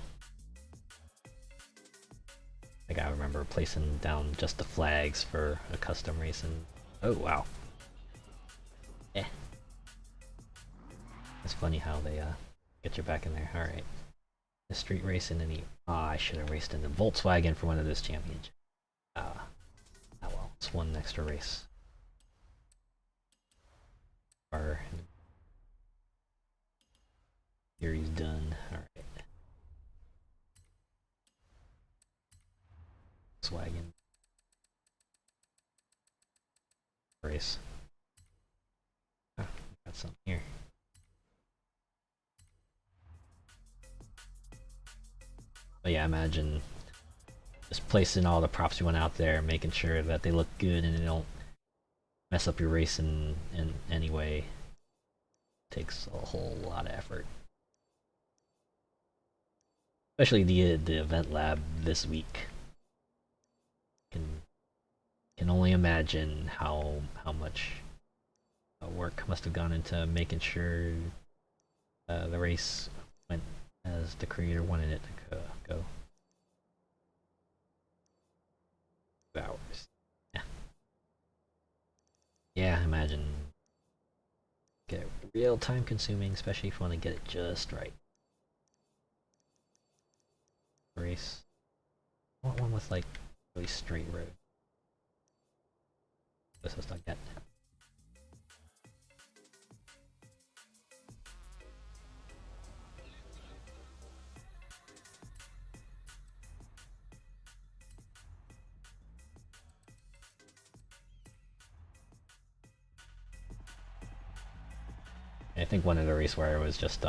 Like I remember placing down just the flags for a custom race and oh wow. Eh. It's funny how they get you back in there. Alright. The street race in any I should have raced in the Volkswagen for one of those championships. Oh well, it's one extra race. Our series done. Alright. Volkswagen race. Oh, got something here. But yeah, imagine just placing all the props you want out there, making sure that they look good and they don't mess up your race in any way. Takes a whole lot of effort. Especially the event lab this week. Can only imagine how much work must have gone into making sure the race went as the creator wanted it to go. 2 hours. Yeah. Yeah, imagine. Get real time consuming, especially if you want to get it just right. Race. I want one with like really straight road. This is like that. I think one of the race where I was just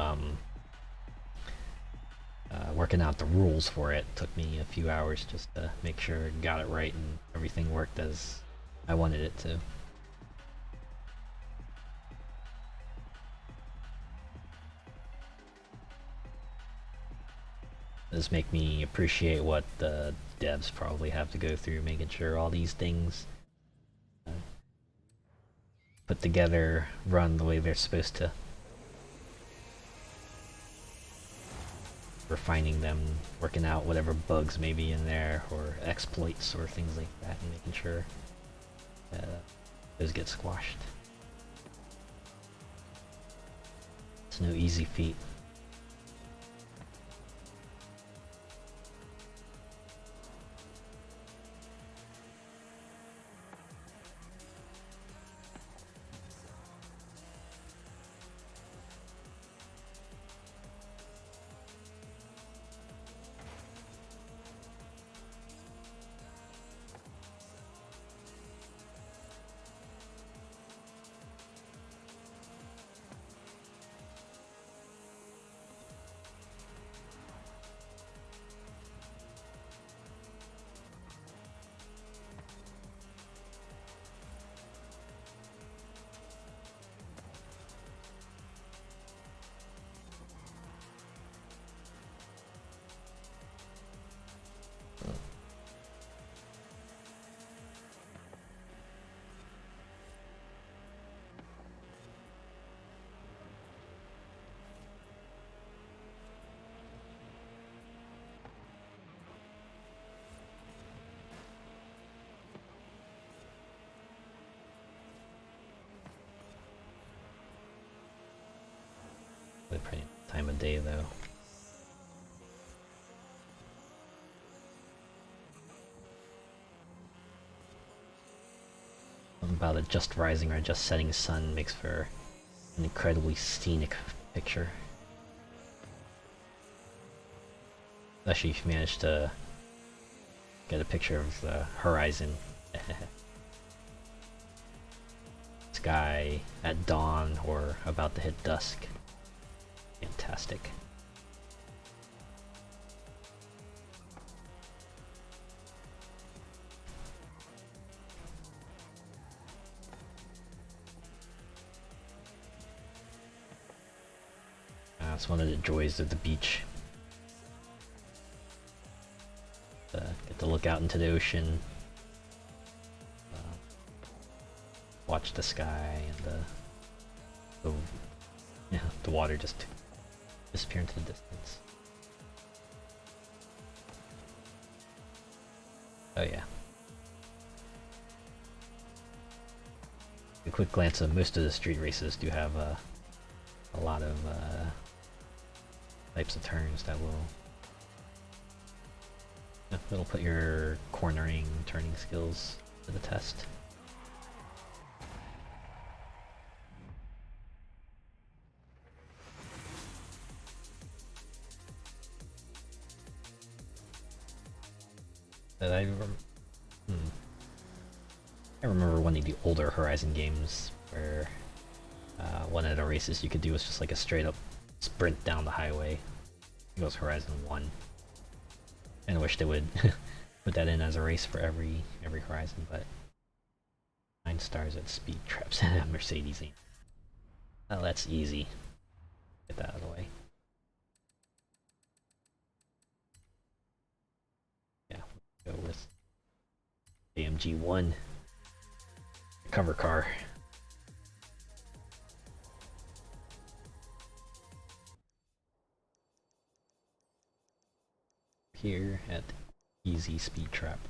working out the rules for it took me a few hours just to make sure I got it right and everything worked as I wanted it to. Does make me appreciate what the devs probably have to go through, making sure all these things put together run the way they're supposed to. Refining them, working out whatever bugs may be in there, or exploits or things like that, and making sure those get squashed. It's no easy feat. The pretty time of day though. Something about a just rising or just setting sun makes for an incredibly scenic picture. Especially if you manage to get a picture of the horizon. Sky at dawn or about to hit dusk. Fantastic. That's one of the joys of the beach. Get to look out into the ocean, watch the sky, and the water just disappear into the distance. Oh yeah. A quick glance of most of the street races do have a lot of types of turns that will put your cornering, turning skills to the test. But I remember one of the older Horizon games where one of the races you could do was just like a straight up sprint down the highway. It was Horizon 1. And I wish they would put that in as a race for every Horizon, but 9 stars at speed traps and a Mercedes. Oh, that's easy. Get that out of the way. Yeah, we'll go with AMG 1. Cover car. Here at Easy Speed Trap.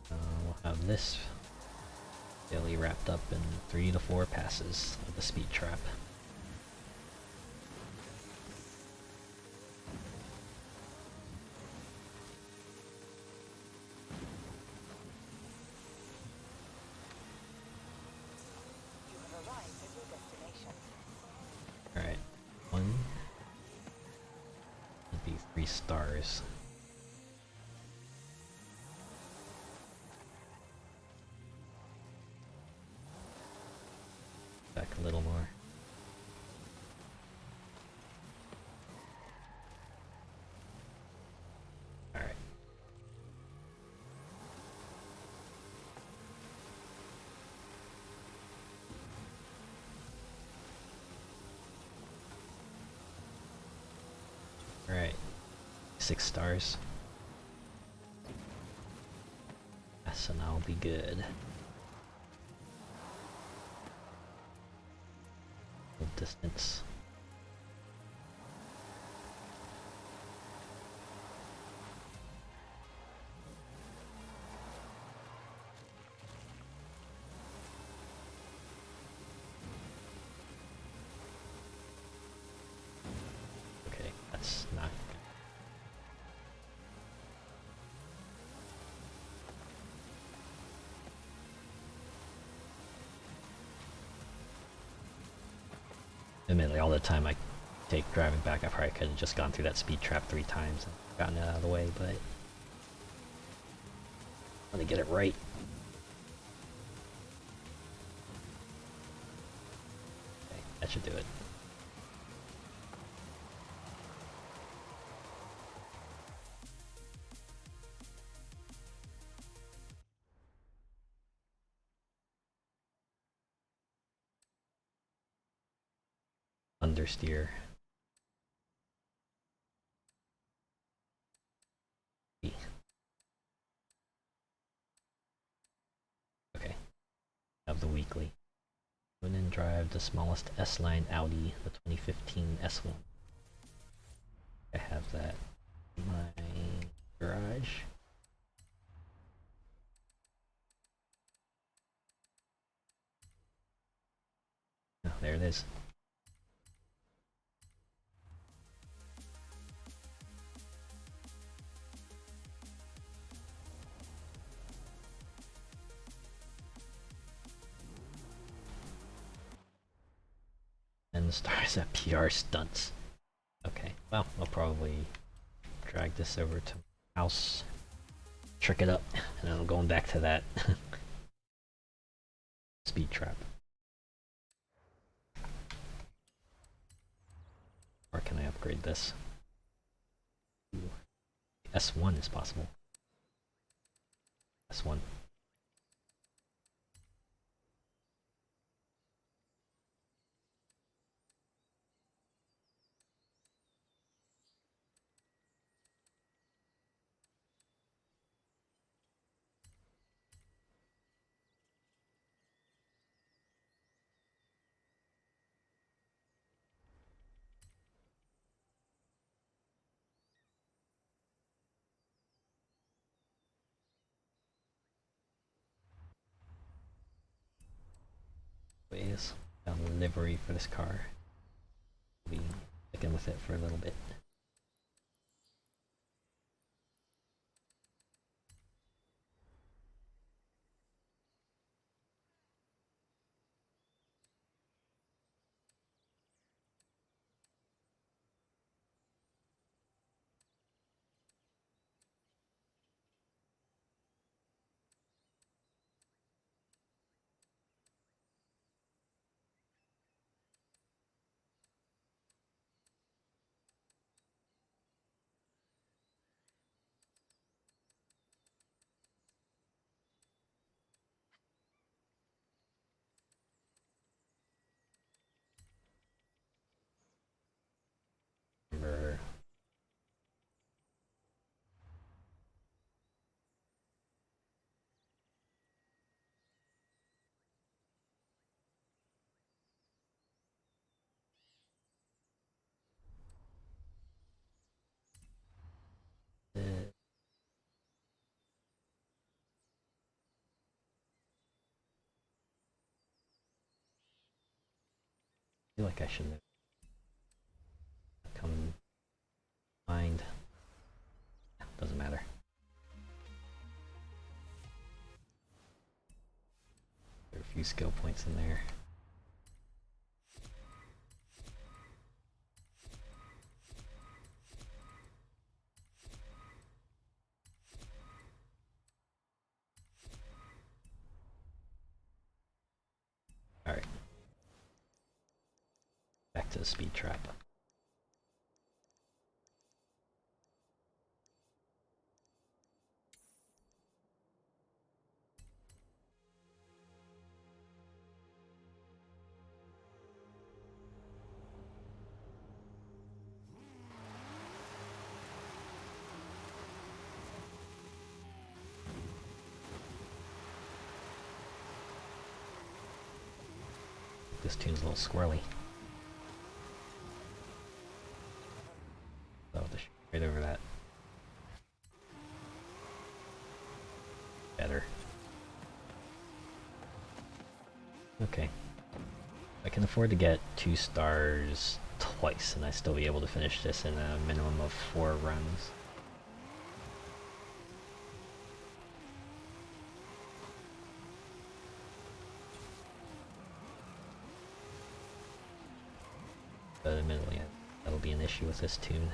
We'll have this daily wrapped up in 3 to 4 passes of the speed trap. Alright, 1 would be 3 stars. Back a little more. Alright. Alright. 6 stars. Yes, and I'll be good. Distance. Okay, that's not good. Admittedly, all the time I take driving back, I probably could have just gone through that speed trap 3 times and gotten it out of the way, but I want to get it right. Okay, that should do it. Understeer. Okay, have the weekly. Go and drive the smallest S-Line Audi, the 2015 S1. I have that in my garage. Oh, there it is. And the stars at PR stunts. Okay, well, I'll probably drag this over to my house, trick it up, and I'm going back to that speed trap. Or can I upgrade this? Ooh. S1 is possible. S1. anyways. Found a livery for this car. We'll be sticking with it for a little bit. Remember, I feel like I should have come mind. Doesn't matter. There are a few skill points in there. Alright. Back to the speed trap. This tune's a little squirrely. So I'll have to shoot right over that. Better. Okay. I can afford to get 2 stars twice and I still be able to finish this in a minimum of 4 runs. But admittedly, that'll be an issue with this tune.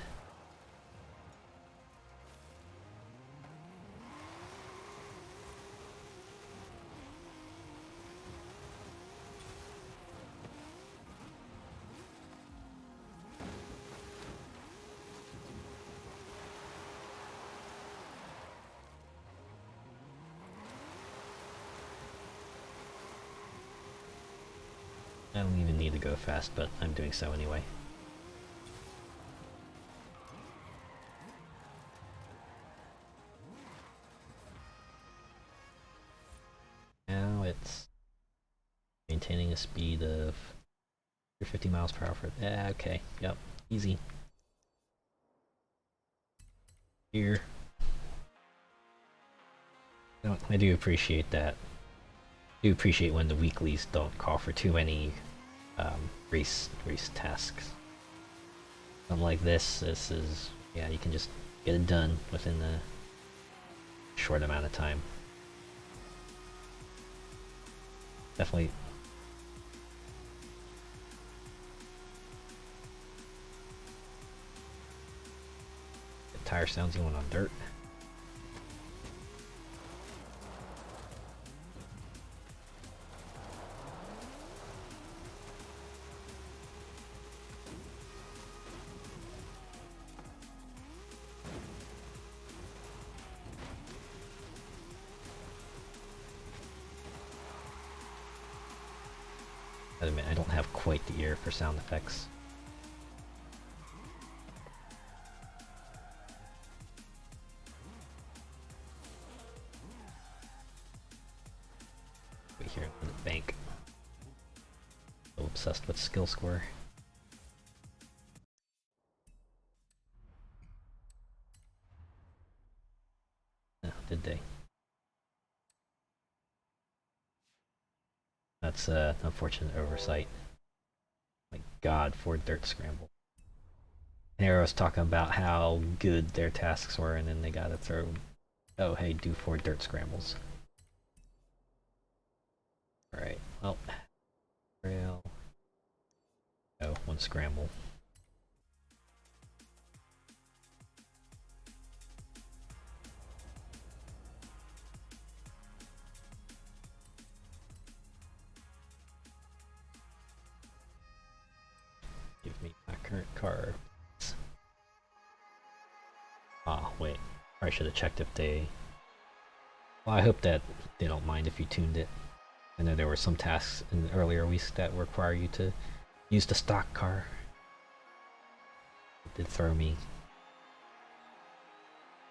I don't even need to go fast, but I'm doing so anyway. Now it's maintaining a speed of 50 miles per hour for... okay, yep, easy. Here. I do appreciate that. I do appreciate when the weeklies don't call for too many race tasks. Unlike this is, yeah, you can just get it done within a short amount of time. Definitely. The tire sounds going on dirt. I admit, I don't have quite the ear for sound effects. Wait here in the bank. So obsessed with skill score. No, did they? that's an unfortunate oversight. My god, Ford Dirt Scramble. And Arrow's talking about how good their tasks were, and then they gotta throw, oh hey, do Ford Dirt Scrambles. Alright, well, rail. Oh, one scramble. Give me my current car. Ah, wait. I should have checked if they... Well, I hope that they don't mind if you tuned it. I know there were some tasks in the earlier weeks that require you to use the stock car. It did throw me.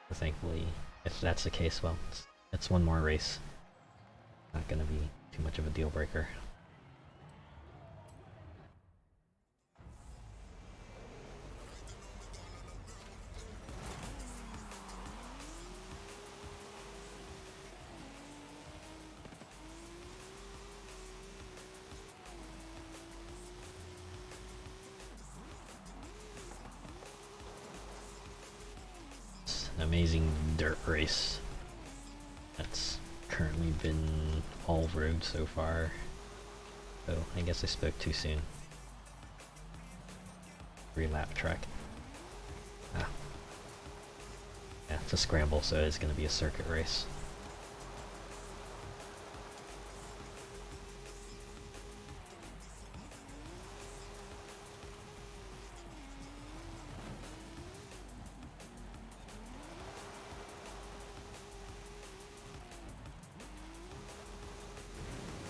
But thankfully, if that's the case, well, it's one more race. Not gonna be too much of a deal breaker. Amazing dirt race that's currently been all road so far. Oh, I guess I spoke too soon. 3-lap track. Ah. Yeah, it's a scramble, so it's gonna be a circuit race.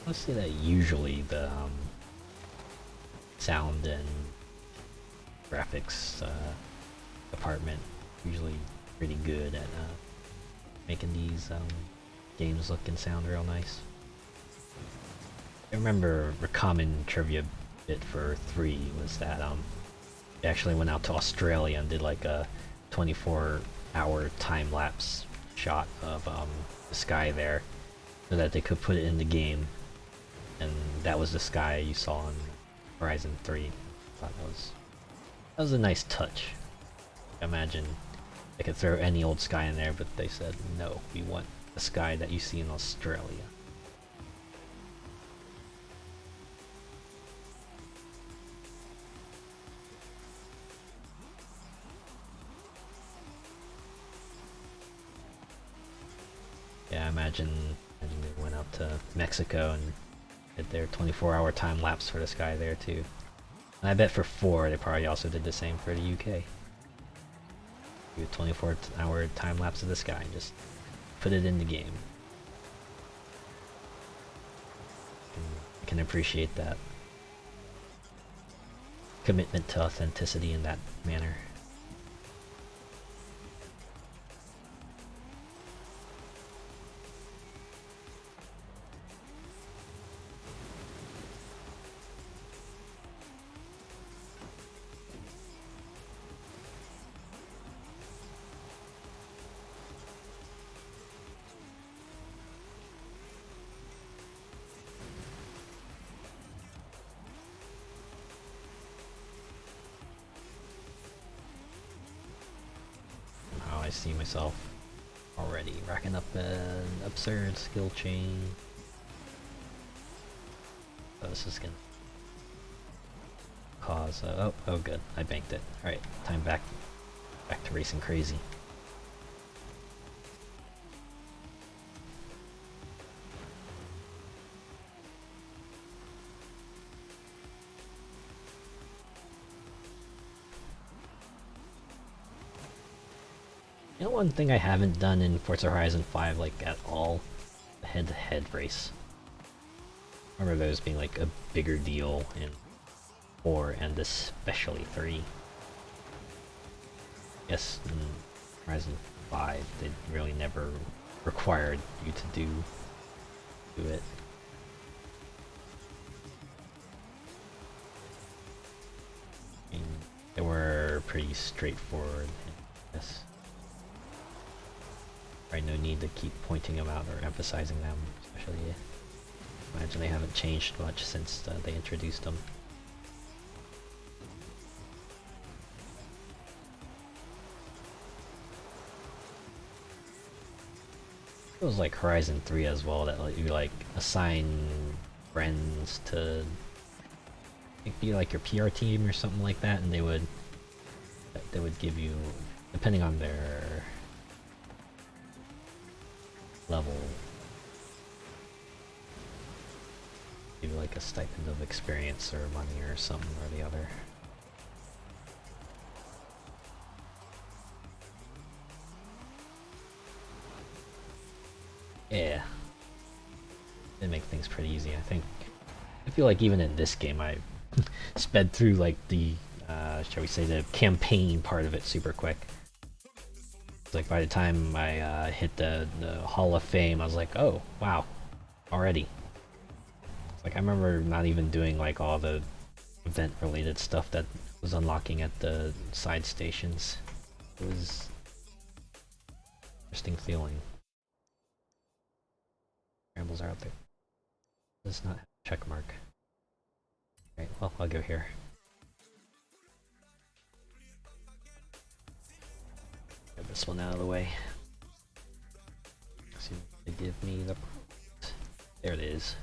Let's say that usually the sound and graphics department usually pretty good at making these games look and sound real nice. I remember a common trivia bit for 3 was that they actually went out to Australia and did like a 24-hour time-lapse shot of the sky there so that they could put it in the game. And that was the sky you saw in Horizon 3. I thought that was a nice touch. Imagine they could throw any old sky in there, but they said, no, we want the sky that you see in Australia. Yeah, imagine they went out to Mexico and did their 24-hour time lapse for the sky there too. And I bet for 4 they probably also did the same for the UK. Do a 24-hour time lapse of the sky and just put it in the game. I can appreciate that commitment to authenticity in that manner. I see myself already racking up an absurd skill chain. Oh, this is gonna cause oh good, I banked it. Alright, time back to racing crazy. You know, one thing I haven't done in Forza Horizon 5 like at all, the head-to-head race. I remember those being like a bigger deal in 4 and especially 3. Yes, in Horizon 5 they really never required you to do it. I mean, they were pretty straightforward, yes. Right, no need to keep pointing them out or emphasizing them, especially Imagine they haven't changed much since they introduced them. It was like Horizon 3 as well, that let you like assign friends to be like your PR team or something like that, and they would give you, depending on their level, give you like a stipend of experience or money or something or the other. Yeah, it make things pretty easy. I feel like even in this game, I sped through like the, shall we say, the campaign part of it super quick. It's like by the time I hit the Hall of Fame, I was like, oh wow, already. It's like I remember not even doing like all the event-related stuff that was unlocking at the side stations. It was an interesting feeling. Rambles are out there. Does not have a check mark. Right, well, I'll go here. Get this one out of the way. See if they give me the... There it is.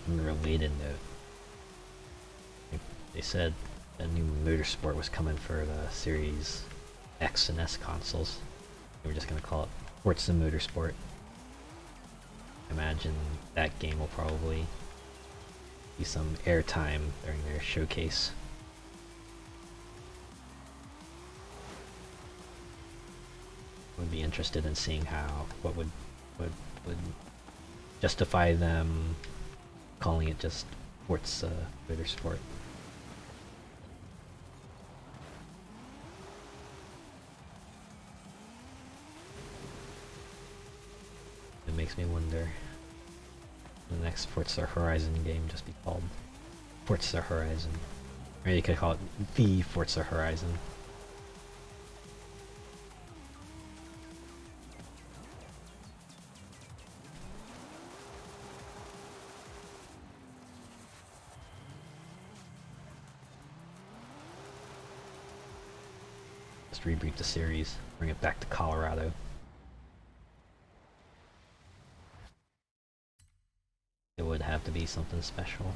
Related note. They said a new motorsport was coming for the Series X and S consoles. They were just gonna call it Forza Motorsport. Imagine that game will probably be some airtime during their showcase. Would be interested in seeing what would justify them calling it just Forza Motorsport. It makes me wonder, the next Forza Horizon game just be called Forza Horizon. Or you could call it the Forza Horizon. Just reboot the series, bring it back to Colorado. It would have to be something special.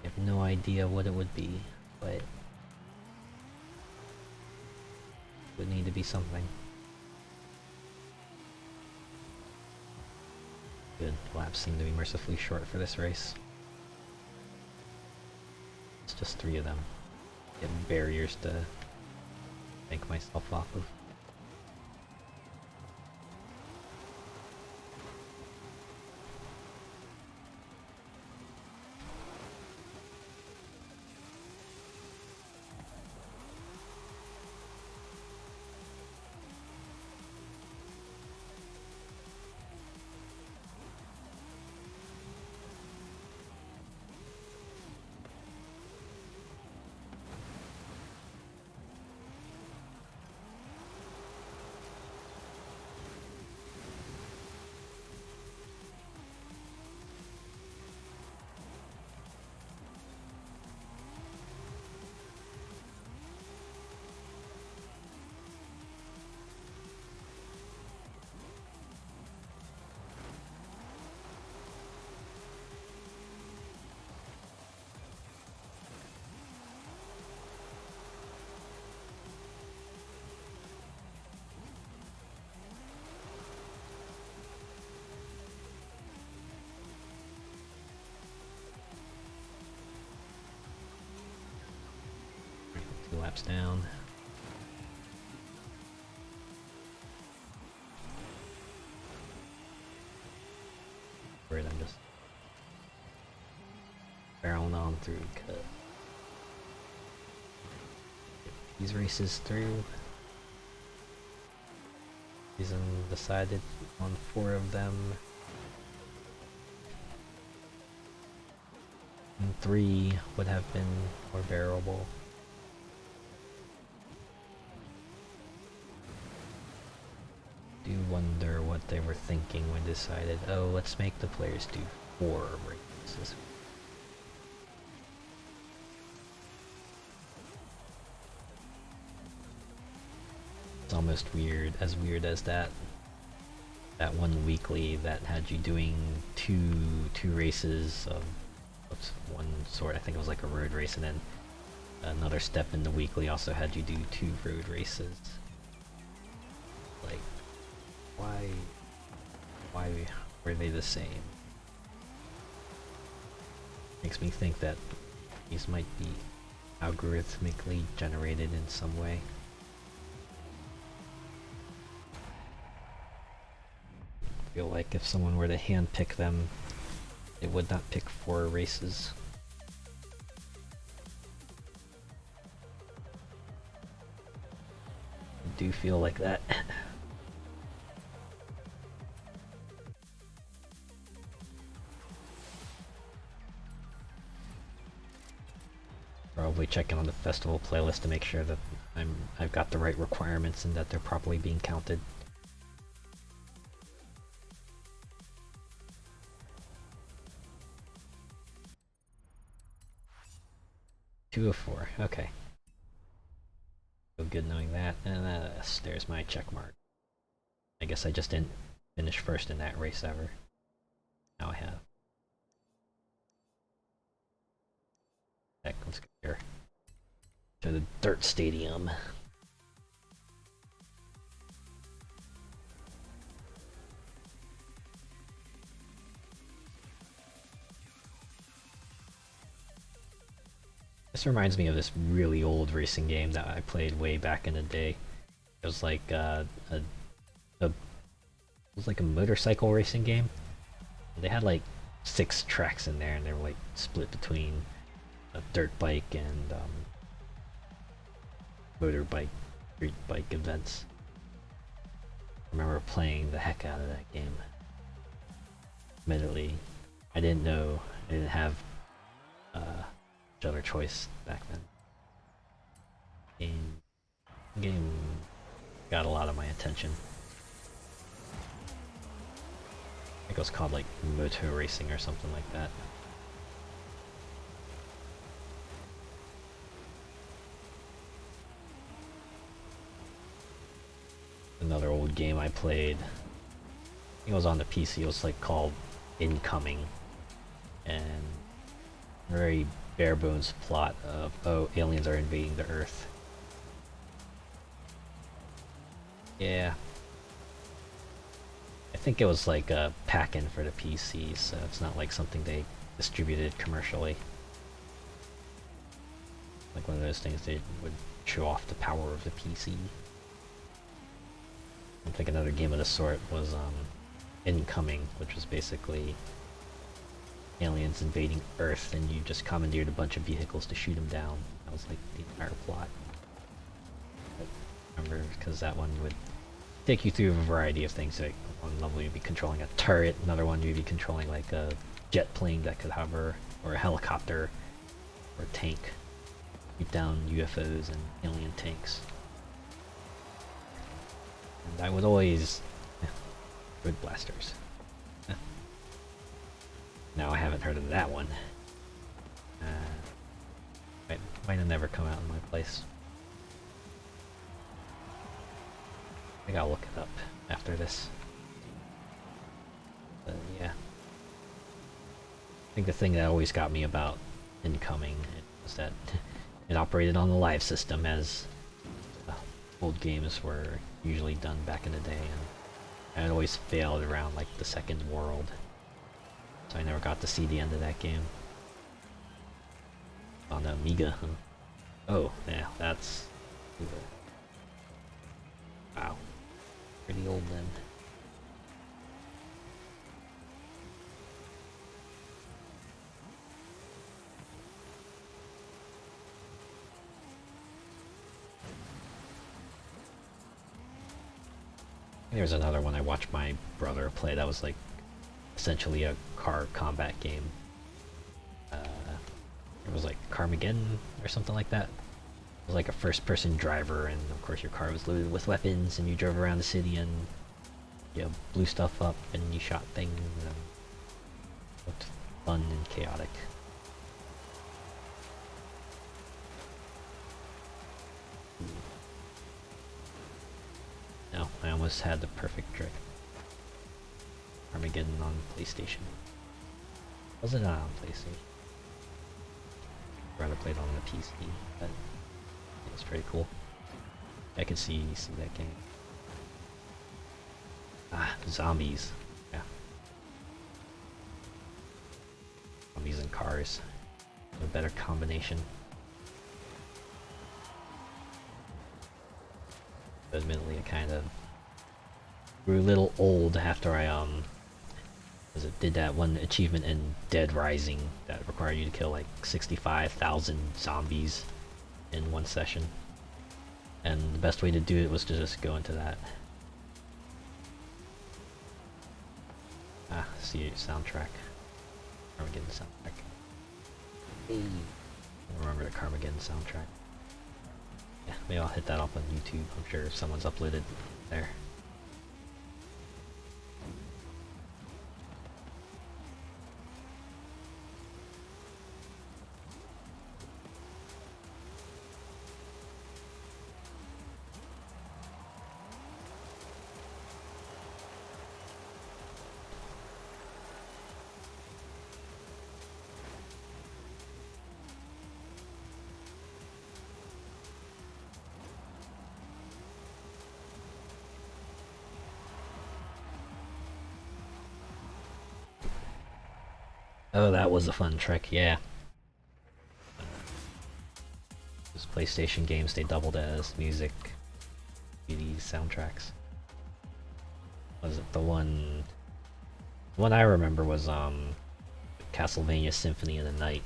I have no idea what it would be, but it would need to be something. Good, laps seem to be mercifully short for this race. It's just 3 of them. Getting barriers to think myself off of. laps down. Right, I'm just barreling on through. Cut these races through. Season decided on 4 of them. And 3 would have been more bearable. Do wonder what they were thinking when decided, oh, let's make the players do 4 races. It's almost weird as that one weekly that had you doing two races of what's one sort, I think it was like a road race, and then another step in the weekly also had you do 2 road races. Like, why were they the same? Makes me think that these might be algorithmically generated in some way. I feel like if someone were to handpick them, it would not pick 4 races. I do feel like that. Probably checking on the festival playlist to make sure that I've got the right requirements and that they're properly being counted. Two of 4, okay. Feel good knowing that, and there's my check mark. I guess I just didn't finish first in that race ever. Now I have. Heck, let's go here to the dirt stadium. This reminds me of this really old racing game that I played way back in the day. It was like it was like a motorcycle racing game. They had like 6 tracks in there, and they were like split between a dirt bike and motorbike, street bike events. I remember playing the heck out of that game. Admittedly, I didn't know, I didn't have much other choice back then. Game got a lot of my attention. I think it was called like Moto Racing or something like that. Another old game I played, I think it was on the PC, it was like called Incoming, and very bare bones plot of, oh, aliens are invading the Earth. Yeah. I think it was like a pack-in for the PC, so it's not like something they distributed commercially. Like one of those things they would show off the power of the PC. I think another game of the sort was Incoming, which was basically aliens invading Earth, and you just commandeered a bunch of vehicles to shoot them down. That was like the entire plot. I remember, because that one would take you through a variety of things. Like one level you'd be controlling a turret, another one you'd be controlling like a jet plane that could hover, or a helicopter, or a tank. Shoot down UFOs and alien tanks. And I would always... Good blasters. Now I haven't heard of that one. Might have never come out in my place. I think I'll look it up after this. But yeah. I think the thing that always got me about Incoming was that it operated on the live system, as old games were usually done back in the day, and it always failed around like the second world. So I never got to see the end of that game. On the Amiga, huh? Oh, yeah, that's... Wow. Pretty old then. There's another one I watched my brother play that was like essentially a car combat game. It was like Carmageddon or something like that. It was like a first-person driver, and of course your car was loaded with weapons, and you drove around the city and you blew stuff up and you shot things, and it looked fun and chaotic. No, I almost had the perfect trick. Armageddon on PlayStation. Was it not on PlayStation? I'd rather play it on the PC, but it's pretty cool. I could see that game. Ah, zombies. Yeah. Zombies and cars. A better combination. But admittedly, I kind of grew a little old after I did that one achievement in Dead Rising that required you to kill like 65,000 zombies in one session. And the best way to do it was to just go into that. Ah, see soundtrack. Carmageddon soundtrack. Hey. I remember the Carmageddon soundtrack. Yeah, maybe I'll hit that up on YouTube. I'm sure someone's uploaded there. Oh, that was a fun trick, yeah. Those PlayStation games, they doubled as music, CD soundtracks. Was it the one... The one I remember was, Castlevania Symphony of the Night.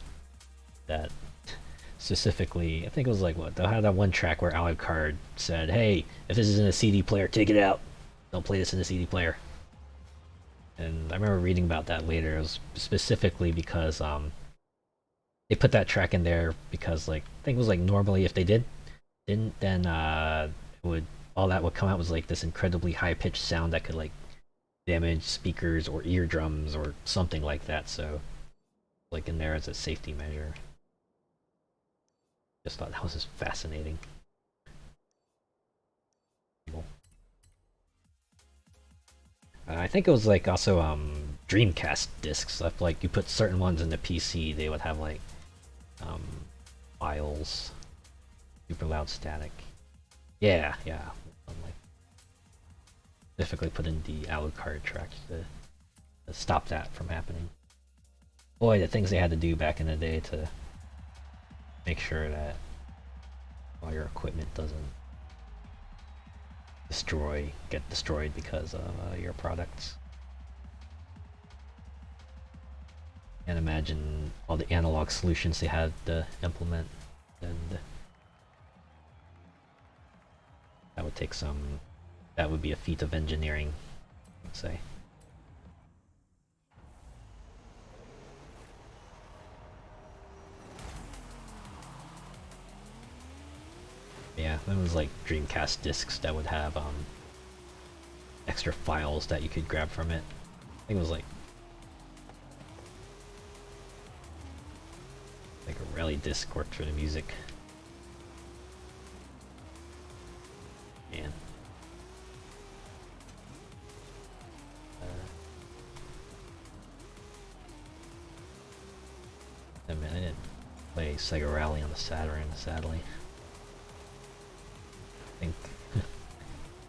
That specifically, I think it was like, what, they had that one track where Alucard said, hey, if this isn't a CD player, take it out. Don't play this in a CD player. And I remember reading about that later. It was specifically because they put that track in there because like I think it was like normally if they didn't then it would all that would come out was like this incredibly high pitched sound that could like damage speakers or eardrums or something like that. So like in there as a safety measure. Just thought that was just fascinating. I think it was like also Dreamcast discs. Like you put certain ones in the PC, they would have like files, super loud static. Yeah, yeah. Like specifically put in the Alucard track to stop that from happening. Boy, the things they had to do back in the day to make sure that all your equipment doesn't get destroyed because of your products. And imagine all the analog solutions they had to implement, and that would take that would be a feat of engineering, let's say. Yeah, that was like Dreamcast discs that would have extra files that you could grab from it. I think it was like a rally disc worked for the music. Man. I mean, I didn't play Sega Rally on the Saturn, sadly. I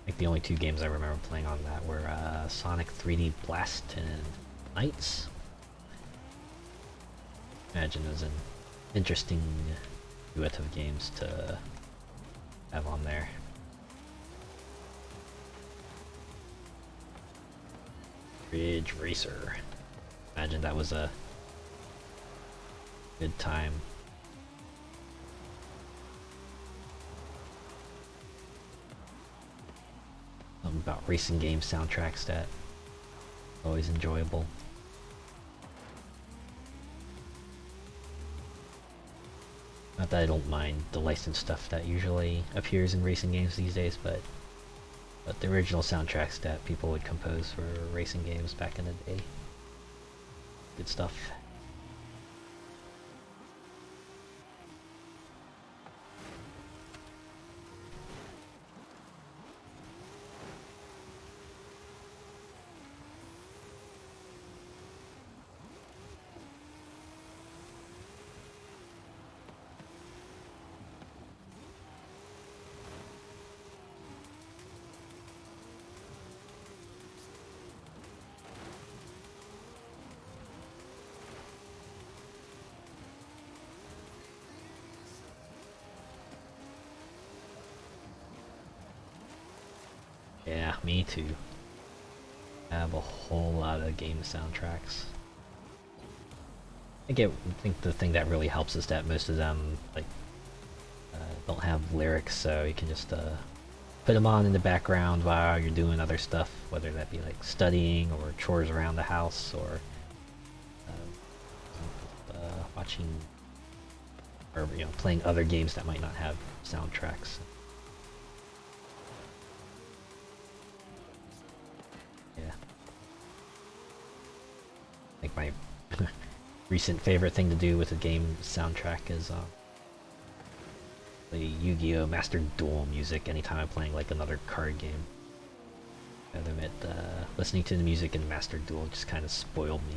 think the only two games I remember playing on that were Sonic 3D Blast and Knights. Imagine it was an interesting duet of games to have on there. Ridge Racer. Imagine that was a good time. Something about racing game soundtracks that always enjoyable. Not that I don't mind the licensed stuff that usually appears in racing games these days, but the original soundtracks that people would compose for racing games back in the day. Good stuff. Yeah, me too. I have a whole lot of game soundtracks. I think the thing that really helps is that most of them don't have lyrics, so you can just put them on in the background while you're doing other stuff, whether that be like studying or chores around the house or watching or playing other games that might not have soundtracks. Yeah. I think my recent favorite thing to do with a game soundtrack is the Yu-Gi-Oh! Master Duel music anytime I'm playing like another card game. I admit, listening to the music in Master Duel just kind of spoiled me.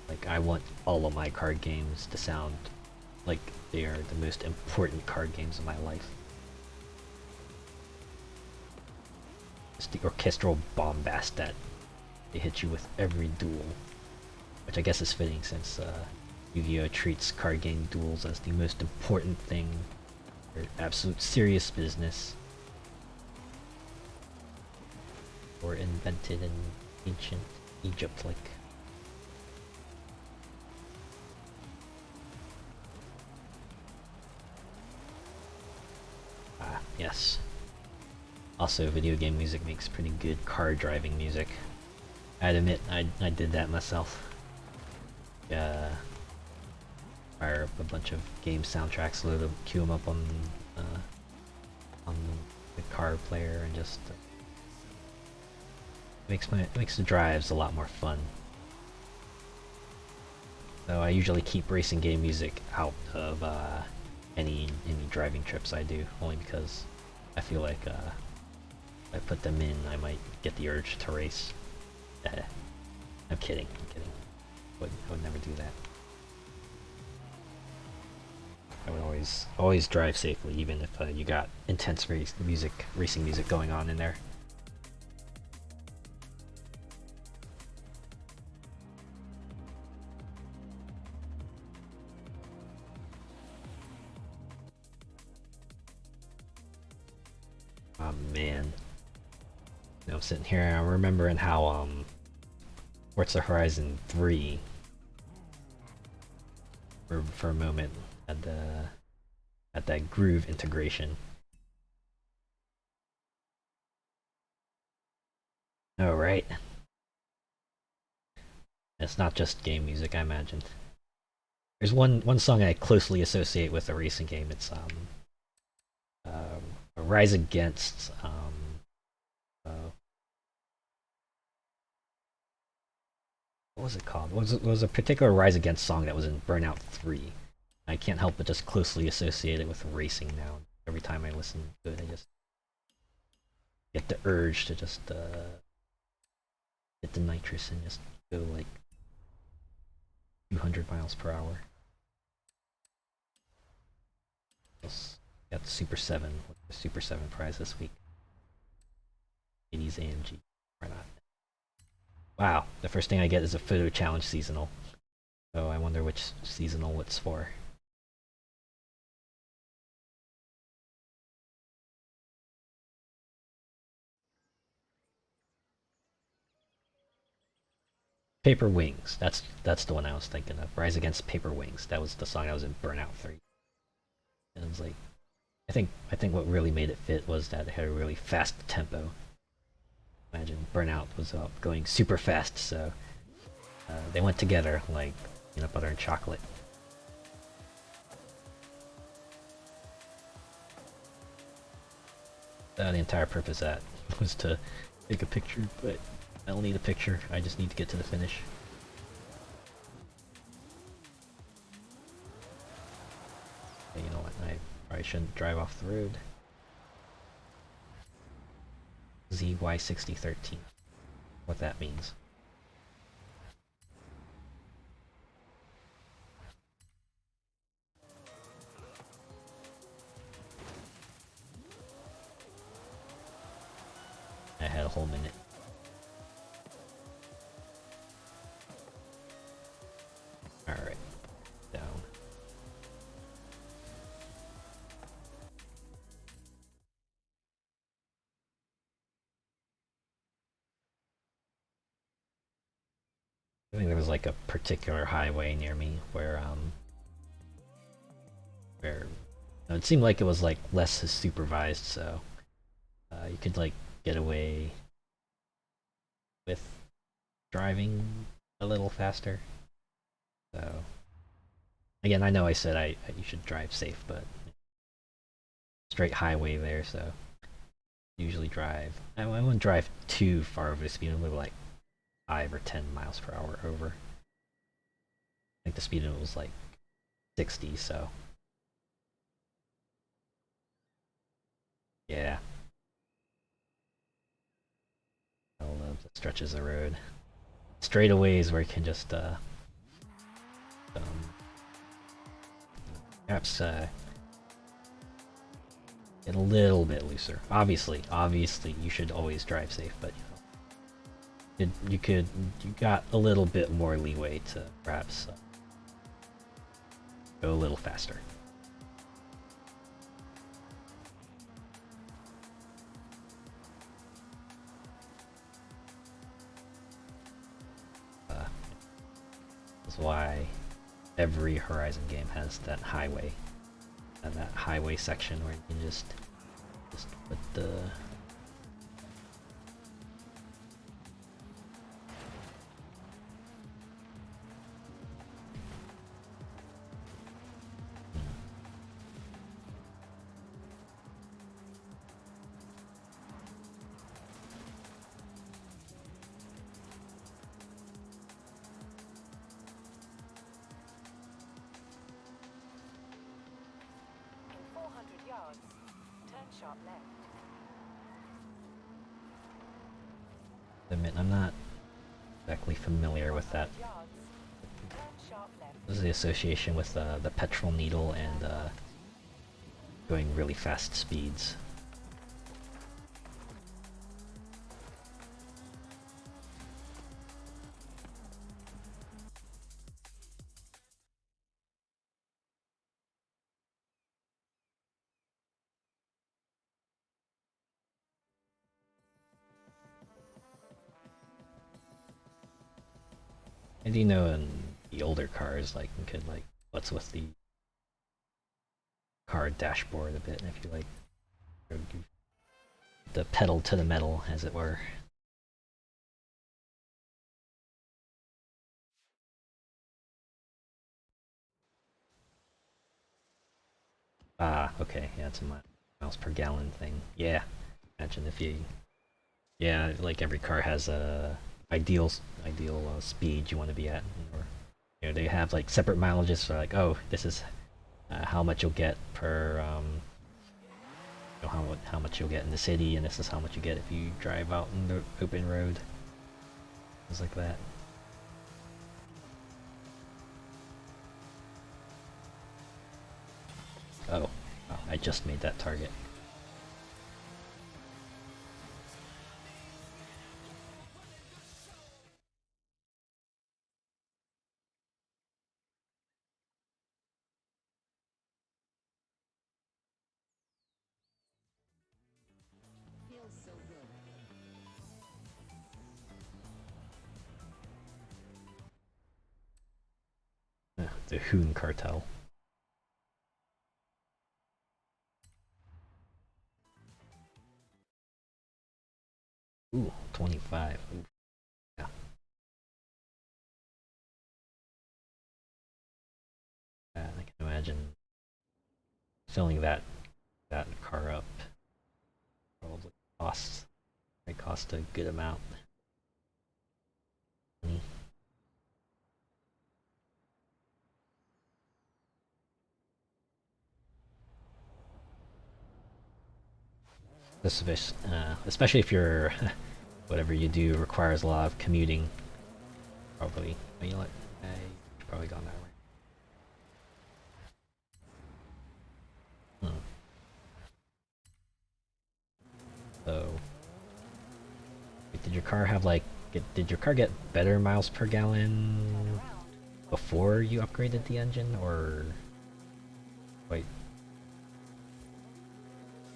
Like, I want all of my card games to sound like they are the most important card games of my life. It's the orchestral bombast that they hit you with every duel. Which I guess is fitting since Yu-Gi-Oh! Treats card game duels as the most important thing, or absolute serious business, or invented in ancient Egypt, like. Ah, yes. Also, video game music makes pretty good car driving music. I'd admit, I did that myself. Fire up a bunch of game soundtracks, queue them up on the car player, and just makes the drives a lot more fun. So I usually keep racing game music out of any driving trips I do, only because I feel like if I put them in, I might get the urge to race. I'm kidding. I would never do that. I would always drive safely, even if you got intense racing music going on in there. Oh man, I'm sitting here and I'm remembering how Forza Horizon 3 for a moment had that groove integration. Oh right. It's not just game music, I imagined. There's one song I closely associate with a racing game. It's a Rise Against what was it called? It was a particular Rise Against song that was in Burnout 3. I can't help but just closely associate it with racing now. Every time I listen to it, I just get the urge to just hit the nitrous and just go like 200 miles per hour. Got the Super 7, the Super 7 prize this week. 80s AMG. Why not? Wow, the first thing I get is a photo challenge seasonal. So I wonder which seasonal it's for. Paper Wings. That's the one I was thinking of. Rise Against Paper Wings. That was the song I was in Burnout 3. And it was like I think what really made it fit was that it had a really fast tempo. Imagine Burnout was going super fast, so they went together like peanut butter and chocolate. The entire purpose of that was to take a picture, but I don't need a picture. I just need to get to the finish. Okay, you know what? I probably shouldn't drive off the road. ZY6013. What that means. I had a whole minute. Alright. Down. I think there was like a particular highway near me where it seemed like it was like less supervised, so you could like get away with driving a little faster. So again, I know I said you should drive safe, but straight highway there, so usually drive. I wouldn't drive too far over the speed limit, like 5 or 10 miles per hour over. I think the speed limit was like 60, so yeah. I love the stretches of road. Straightaways where you can just um, perhaps get a little bit looser. Obviously, you should always drive safe, but you got a little bit more leeway to perhaps go a little faster. That's why every Horizon game has that highway, and that highway section where you can just put the admit I'm not exactly familiar with that. This is the association with the petrol needle and going really fast speeds. And you know in the older cars, like you could like what's with the car dashboard a bit, and if you like the pedal to the metal, as it were. Ah, okay, yeah, it's a miles per gallon thing. Yeah, imagine if you, yeah, like every car has a ideal speed you want to be at, or you know they have like separate mileages for like, oh, this is how much you'll get per you know, how much you'll get in the city, and this is how much you get if you drive out in the open road. Things like that. Oh, oh, I just made that target. the Hoon cartel. Ooh, 25. Ooh, yeah. I can imagine filling that car up probably might cost a good amount. Especially if you're whatever you do requires a lot of commuting. Probably. But you know what? You've probably gone that way. So, did your car have like? Did your car get better miles per gallon before you upgraded the engine, or wait?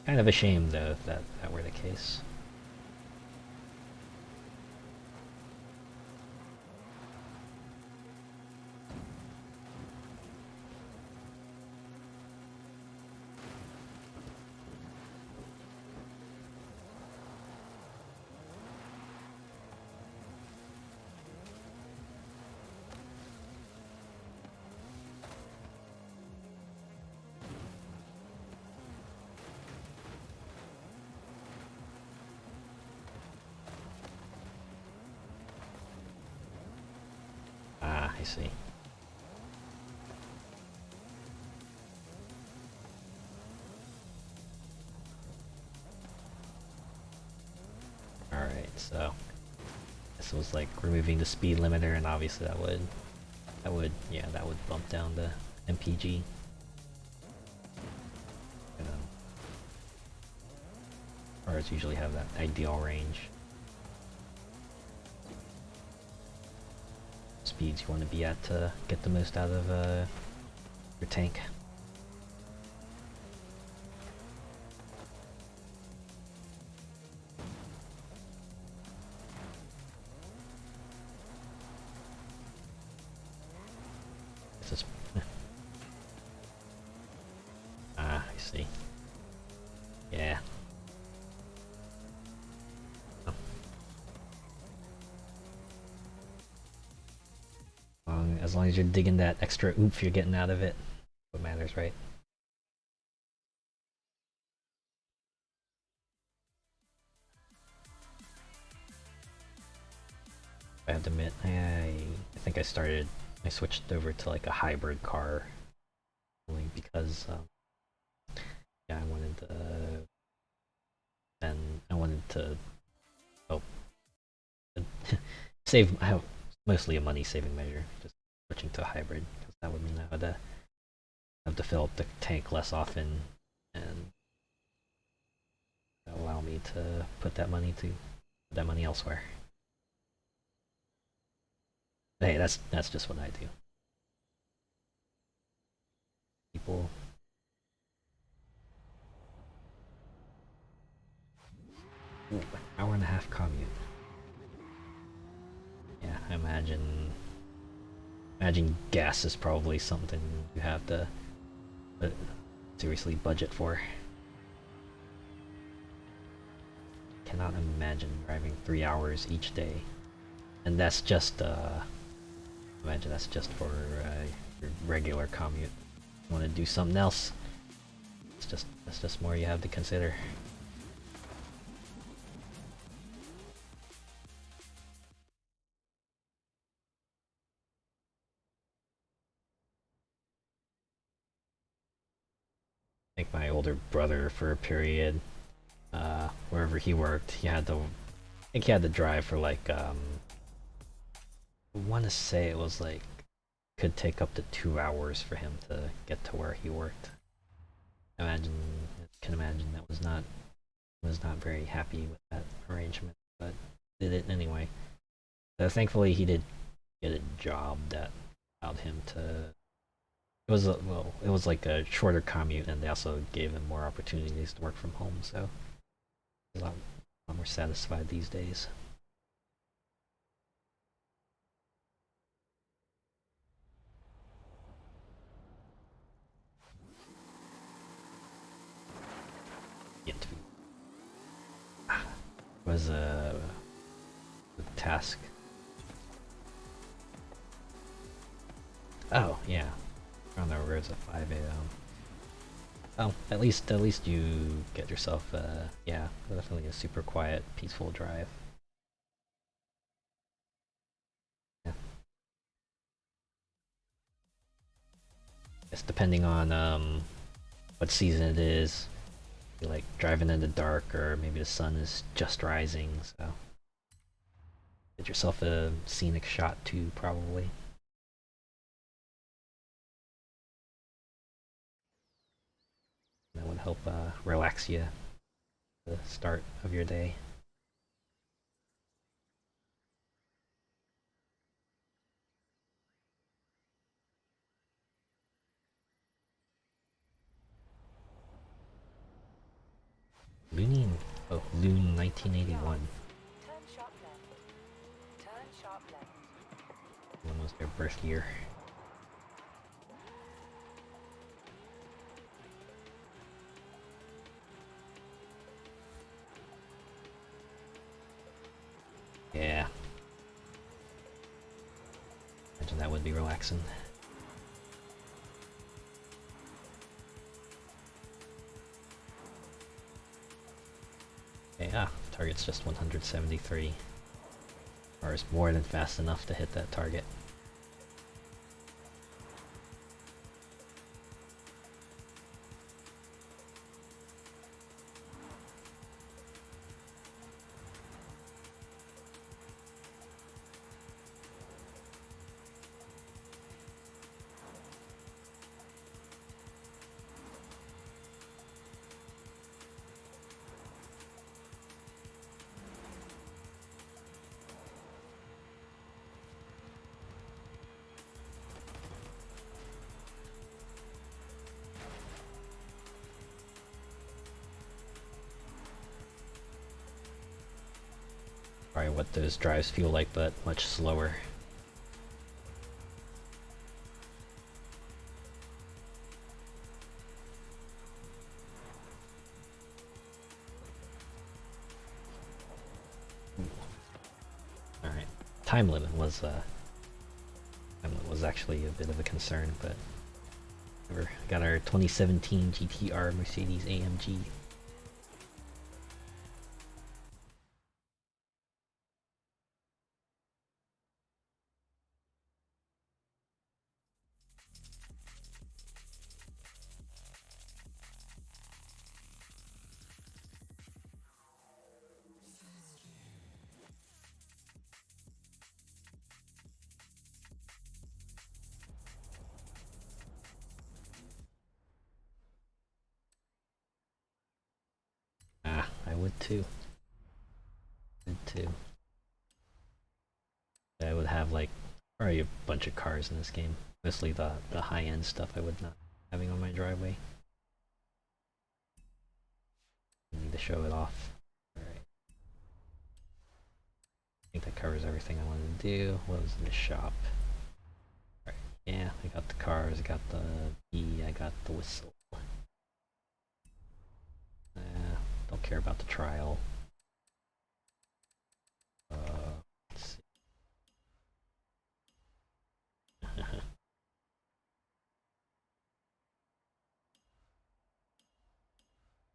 Kind of a shame though if that were the case. Ah, I see. Alright, so this was like removing the speed limiter, and obviously that would bump down the MPG. Cars usually have that ideal range. Speeds you want to be at to get the most out of your tank. This is ah, I see. Yeah. As long as you're digging that extra oomph you're getting out of it, what matters, right? I have to admit, I think I switched over to like a hybrid car only because yeah, I wanted to oh save. I have mostly a money saving measure, just switching to a hybrid because that would mean I would have to fill up the tank less often, and allow me to put that money elsewhere. Hey, that's just what I do. People. Ooh, an hour and a half commute. Yeah, I imagine gas is probably something you have to seriously budget for. Cannot imagine driving 3 hours each day, and that's just imagine that's just for your regular commute. Want to do something else? That's just more you have to consider. Like my older brother for a period, wherever he worked, I think he had to drive for like I want to say it was like could take up to 2 hours for him to get to where he worked. Imagine, can imagine that was not very happy with that arrangement, but did it anyway. So thankfully, he did get a job that allowed him to. It was like a shorter commute, and they also gave him more opportunities to work from home. So he's a lot more satisfied these days. was the task? Oh yeah, on the roads at 5 a.m. Oh, at least you get yourself yeah, definitely a super quiet, peaceful drive. Yeah. It's depending on what season it is. You like driving in the dark, or maybe the sun is just rising, so get yourself a scenic shot too, probably. That would help relax you at the start of your day. Loon, oh, Loon 1981. When was their birth year? Yeah. Imagine that would be relaxing. Okay, target's just 173. Or is more than fast enough to hit that target. Probably what those drives feel like, but much slower. Alright. Time limit was actually a bit of a concern, but we got our 2017 GTR Mercedes AMG. I would too. I would have like probably a bunch of cars in this game. Mostly the high-end stuff I would not having on my driveway. I need to show it off. Alright. I think that covers everything I wanted to do. What was in the shop? Alright, yeah, I got the cars, I got the key, I got the whistle. Don't care about the trial. Let's see.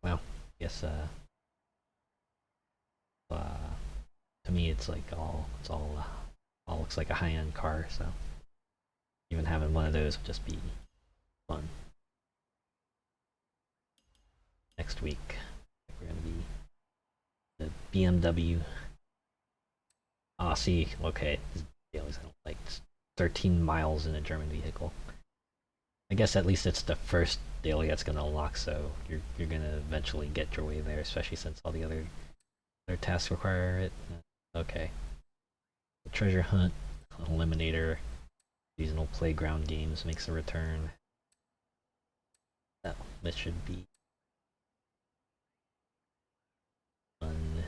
Well, I guess to me it's like all looks like a high-end car, so even having one of those would just be fun. Next week we're gonna be the BMW. Ah, see, okay, dailies I don't like. 13 miles in a German vehicle. I guess at least it's the first daily that's gonna unlock, so you're gonna eventually get your way there, especially since all the other tasks require it. Okay. The treasure hunt, eliminator, seasonal playground games makes a return. Oh, this should be fun.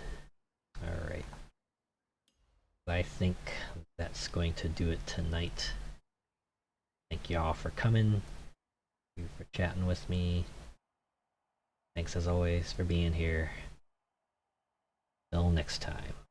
Alright. I think that's going to do it tonight. Thank y'all for coming. Thank you for chatting with me. Thanks as always for being here. Till next time.